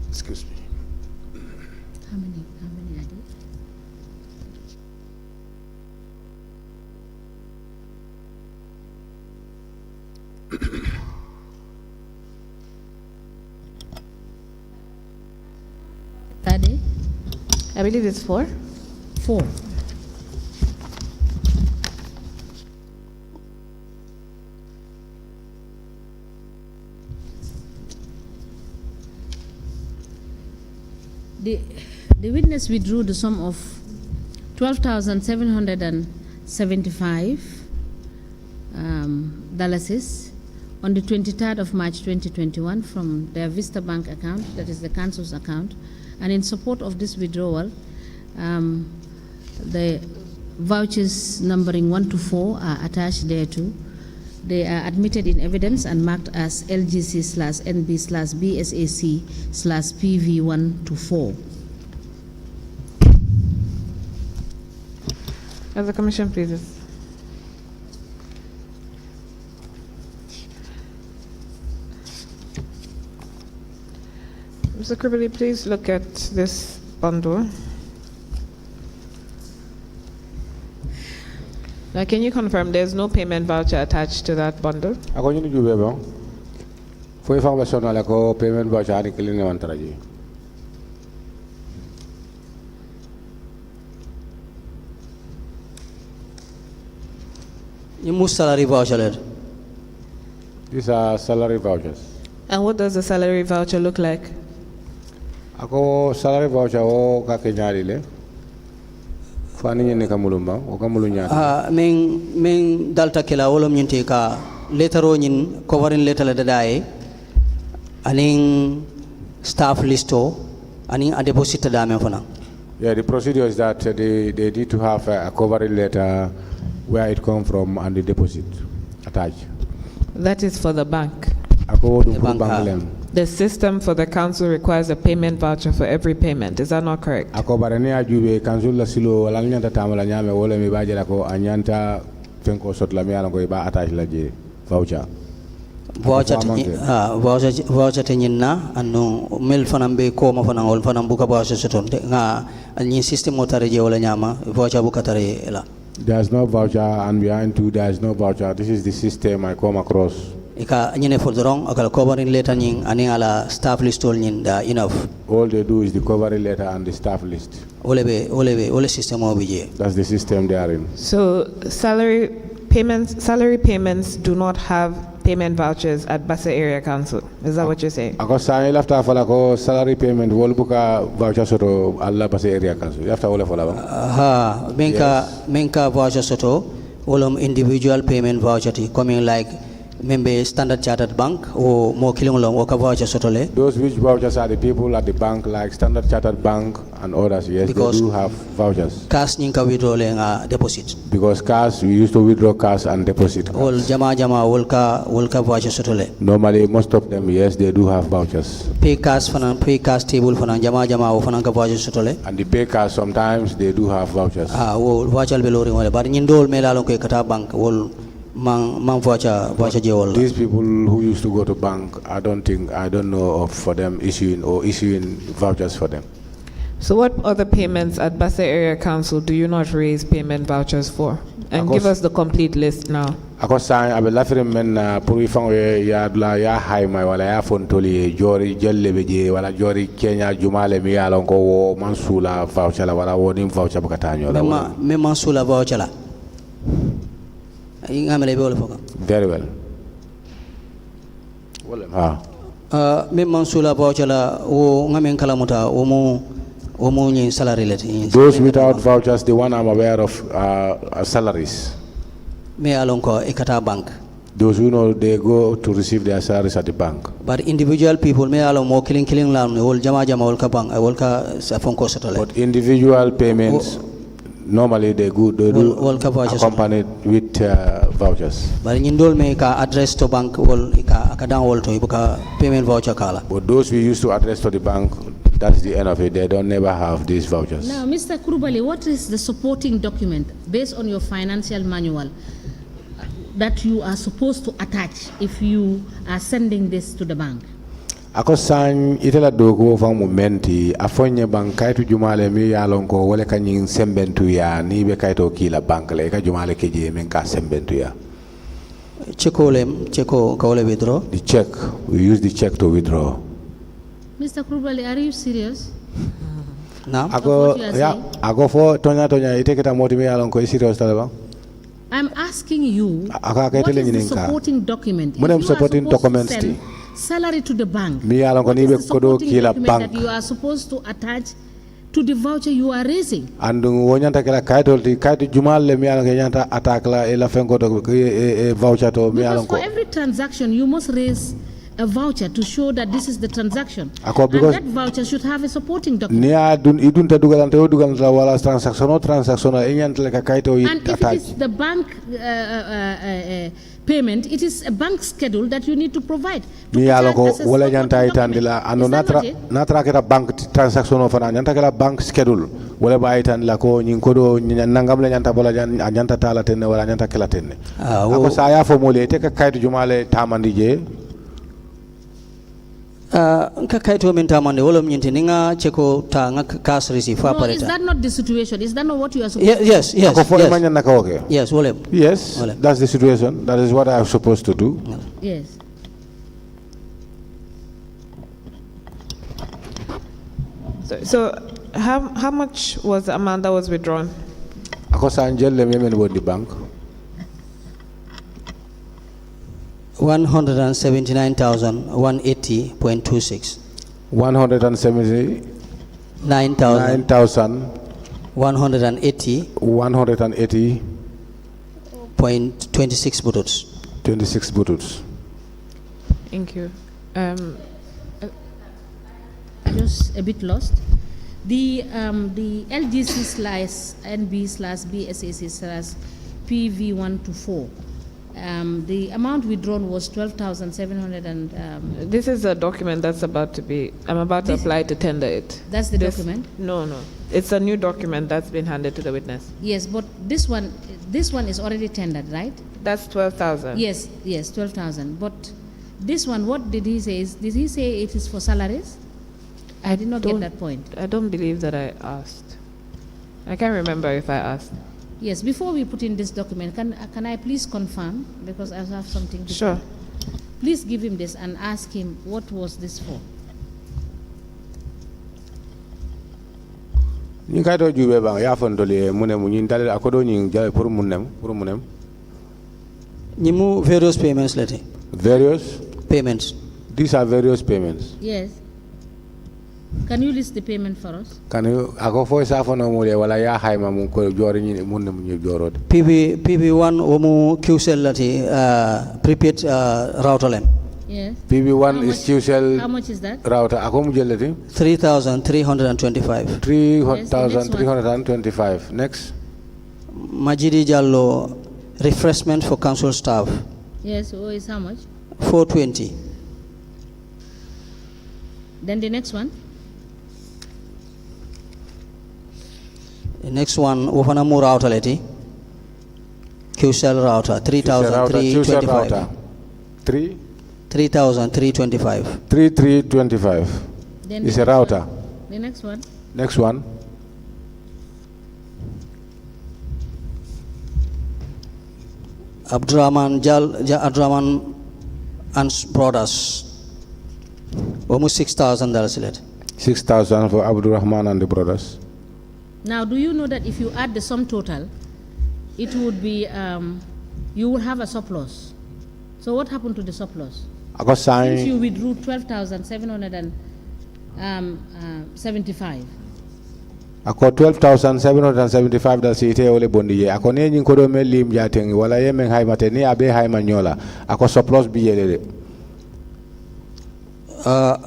Excuse me. How many are there? Daddy? I believe it's 4. 4. The witness withdrew the sum of $12,775 on the 23rd of March 2021 from their Vista Bank account, that is the council's account, and in support of this withdrawal, the vouchers numbering 1 to 4 are attached thereto. They are admitted in evidence and marked as LGC/NB/BSAC/PV1 to 4. As a commission, please. Mr. Kribeli, please look at this bundle. Now, can you confirm there's no payment voucher attached to that bundle? Ako ñu jube ba? Foi information ala ko payment voucher ani kilini wantaraji. You must salary voucher. These are salary vouchers. And what does the salary voucher look like? Ako salary voucher o ka kenyari le. Fani nyene kamulumba o kamulu nyata. Men dalta kela wolom nyinte ka letero nyin covering letter la dadae aning staff listo aning a deposit da men fana. Yeah, the procedure is that they need to have a covering letter where it come from and the deposit attached. That is for the bank. The bank. The system for the council requires a payment voucher for every payment. Is that not correct? Ako barani ajube council la silo wala nyanta tamala nyame wala mi baje la ko anyanta fenko sot la mi ala ko ba attach la je voucher. Voucher te nyinna anu mel fanam be ko ma fanam wol fanam buka voucher soton nga ni system motare je wala nyama voucher buka tare la. There's no voucher and behind two there's no voucher. This is the system I come across. Ika nyine fordorong akal covering letter nyin ani ala staff list all nyin da enough. All they do is the covering letter and the staff list. Ole system obije. That's the system they are in. So salary salary payments do not have payment vouchers at Basse Area Council. Is that what you're saying? Ako sa lafta fala ko salary payment wol buka voucher soto alla Basse Area Council. Lafta wala fala ba? Ha, menka voucher soto wolom individual payment voucher ti coming like member Standard Chartered Bank or more kilongolong or voucher sotole. Those which vouchers are the people at the bank like Standard Chartered Bank and others, yes, because they do have vouchers. Cash ninka withdraw lenga deposit. Because cash, we used to withdraw cash and deposit cash. All jama wolka voucher sotole. Normally, most of them, yes, they do have vouchers. Pay cash table fanan jama o fanan ka voucher sotole. And the pay cash, sometimes they do have vouchers. Wo voucher belori wala but nyindol melalon ko kata bank wol voucher jewol. These people who used to go to bank, I don't know of for them issuing vouchers for them. So what other payments at Basse Area Council do you not raise payment vouchers for? And give us the complete list now. Ako sa abe lafire men na pour ifan ya dula ya hayma wala ya fontoli jori jelle beje wala jori Kenya jumale mi yalon ko wo mansula voucher la wala woni voucher bakatanyo la wala me mansula voucher la. Very well. Me mansula voucher la wo ngamen kala muta wo mo nyi salary leti. Those without vouchers, the one I'm aware of are salaries. Me alonko ekata bank. Those who know they go to receive their salaries at the bank. But individual people me alon mo killing la wol jama wol ka bank wol ka fonko setole. But individual payments normally they do accompanied with vouchers. But indol me ka address to bank wol ka akadan wol to ibuka payment voucher kala. But those we used to address to the bank, that's the end of it. They don't never have these vouchers. Now, Mr. Kurubali, what is the supporting document based on your financial manual that you are supposed to attach if you are sending this to the bank? Ako san itela dogo fa momenti afonye bank kaytu jumale mi yalon ko wala kanyin sembentu ya ni be kayto kila bank le ka jumale keje men ka sembentu ya. Check kawale withdraw. The check, we use the check to withdraw. Mr. Kurubali, are you serious? No. Ago for tonya iteketa moti mi yalon ko serious talaba. I'm asking you, what is the supporting document? If you are supposed to send salary to the bank, what is the supporting document that you are supposed to attach to the voucher you are raising? And wonyanta kala kaito jumal le mi yalon ke nyanta attack la ela fenko to voucher to mi yalon ko. Because for every transaction you must raise a voucher to show that this is the transaction. And that voucher should have a supporting document. And if it is the bank payment, it is a bank schedule that you need to provide. Bank transaction of an bank schedule. Wala baitan la ko nyinkodo nangam la nyanta bola nyanta tala tenne wala nyanta kala tenne. Ako saya formule te ka kayto jumale tamandi je. Kakaito mentamande wolom nyinti ninga cheko ta nga cash receive fa pareta. Is that not the situation? Is that not what you are supposed to do? Yes. Yes, wolem. Yes, that's the situation. That is what I am supposed to do. Yes. So how much was the amount that was withdrawn? Akosa angel le memen wo the bank. 179,180.26. 180.26 bututs. 26 bututs. Thank you. Just a bit lost. The LGC/NB/BSAC/PV1 to 4. The amount withdrawn was 12,700 and... this is a document that's about to be... I'm about to apply to tender it. That's the document? No. It's a new document that's been handed to the witness. Yes, but this one is already tendered, right? That's 12,000. Yes, 12,000. But this one, what did he say? Did he say it is for salaries? I did not get that point. I don't believe that I asked. I can't remember if I asked. Yes, before we put in this document, can I please confirm, because I have something to Sure. say. Please give him this and ask him what was this for. Ni kaito jube bang ya fondole munem nyin dal akodo nyin jale pour munem Nimu various payments lete. Various? Payments. These are various payments. Yes. Can you list the payment for us? Can you ako fo sa fo no mule wala ya hayma mun ko jori ni mun ne mun jorode. PB1 omu QCell lati prepaid router lem. Yes. PB1 is QCell. How much is that? Router ako mu jellati 3,325. 3,325. Next. Majidi Jallo refreshment for council staff. Yes, oh, is how much? 420. Then the next one? The next one, Wofanamu router leti. QCell router, 3,325. 3,325. 3,325. Then It's the a next router. one. The next one? Next one. Abdurrahman and brothers. Almost $6,000 leti. 6,000 for Abdurrahman and the brothers. Now, do you know that if you add the sum total, it would be, you would have a surplus. So what happened to the surplus? Since you withdrew 12,775. Ako 12,775 dal si ite ole bondi ye ako ne nyin ko do mel lim jateng wala ye men hay mate ni abe hay manyola ako surplus bi yele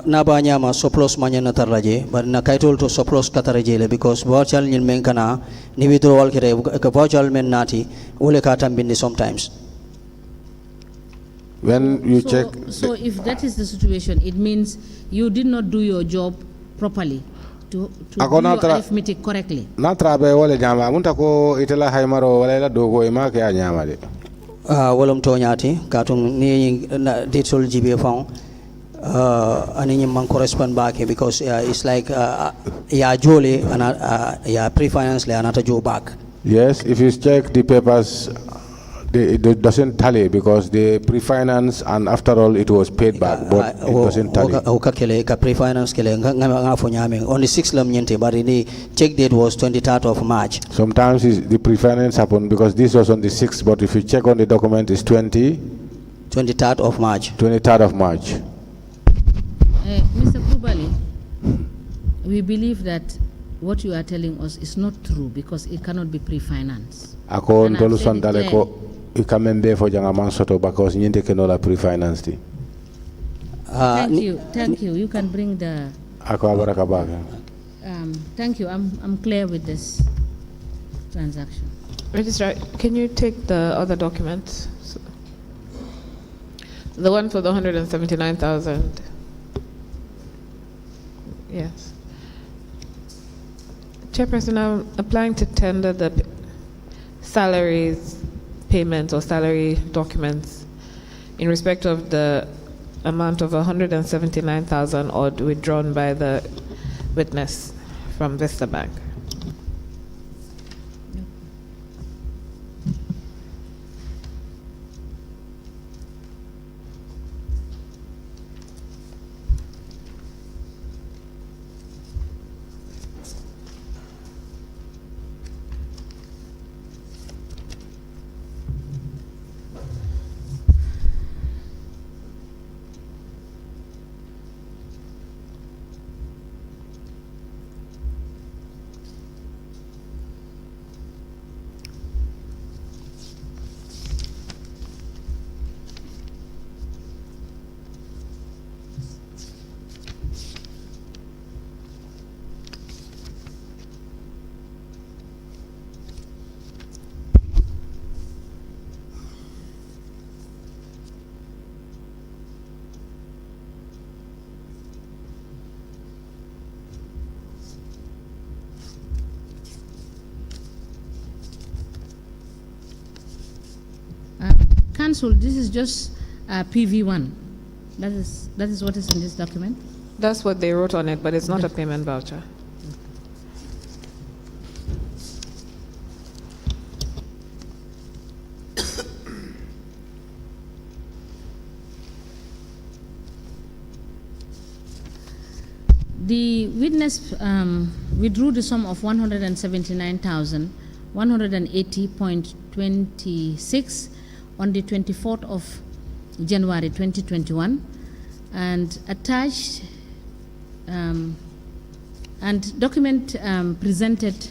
Nabanyama surplus manyana tarraje but na kaitol to surplus kataraje because voucher nyin men kana ni withdrawal kere ka voucher men nati ole ka tambindi sometimes. When you check. So if that is the situation, it means you did not do your job properly. To do your arithmetic correctly. Na trabe wala nyama munta ko itela haymaro wala la dogo e ma ke nyama de. Wolum to nyati katung ni ditol jibe fon ani man correspond back because it's like ya jole and ya pre-finance le anata jo back. Yes, if you check the papers it doesn't tally because the pre-finance and after all it was paid back, but it doesn't tally. On the 6th lam nyente but the check date was 23rd of March. Sometimes the pre-finance happened because this was on the 6th, but if you check on the document it's 23rd of March. 23rd of March. Mr. Kubali, we believe that what you are telling us is not true because it cannot be pre-finance. Ako ndolu sandale ko ikamembe fo janga man soto because nyinte ke no la pre-finance ti. Thank you. You can bring the. Ako abaraka baga. Thank you. I'm clear with this transaction. Registrar, can you take the other documents? The one for the 179,000. Yes. Chairperson, I'm applying to tender the salaries payments or salary documents in respect of the amount of 179,000 odd withdrawn by the witness from Vista Bank. Council, this is just PV1. That is what is in this document? That's what they wrote on it, but it's not a payment voucher. The witness withdrew the sum of 179,180.26 on the 24th of January 2021, and attached and document presented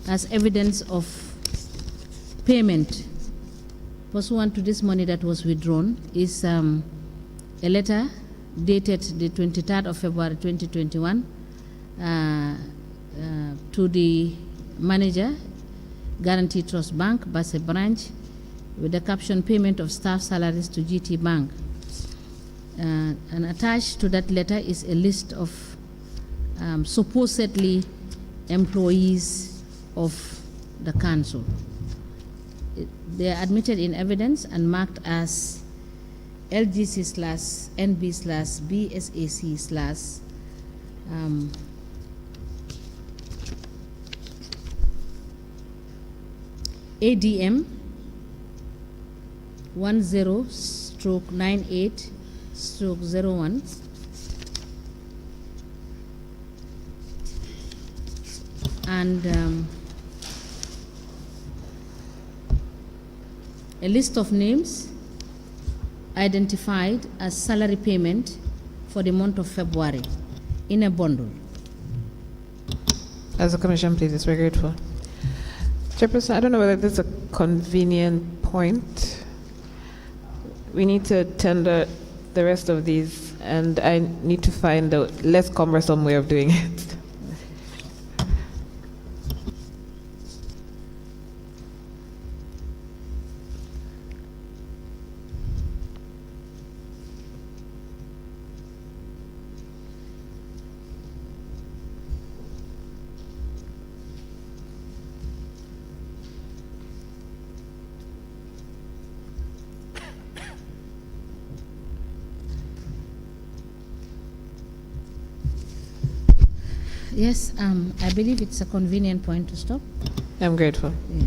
as evidence of payment pursuant to this money that was withdrawn is a letter dated the 23rd of February 2021 to the manager, Guarantee Trust Bank, Basse Branch, with the caption payment of staff salaries to GT Bank. And attached to that letter is a list of supposedly employees of the council. They are admitted in evidence and marked as LGC/NB/BSAC/ ADM 10/98/01 and a list of names identified as salary payment for the month of February in a bundle. As a commission, please, we're grateful. Chairperson, I don't know whether this is a convenient point. We need to tender the rest of these, and I need to find a less cumbersome way of doing it. Yes, I believe it's a convenient point to stop. I'm grateful. Yeah.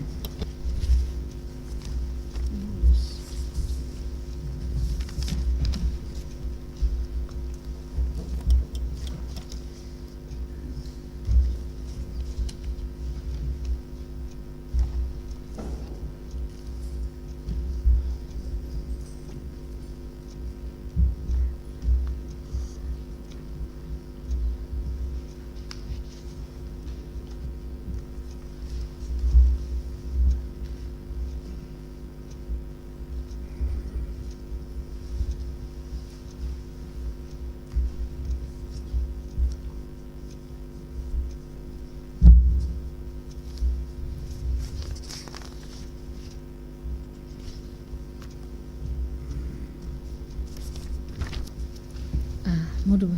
Muduba.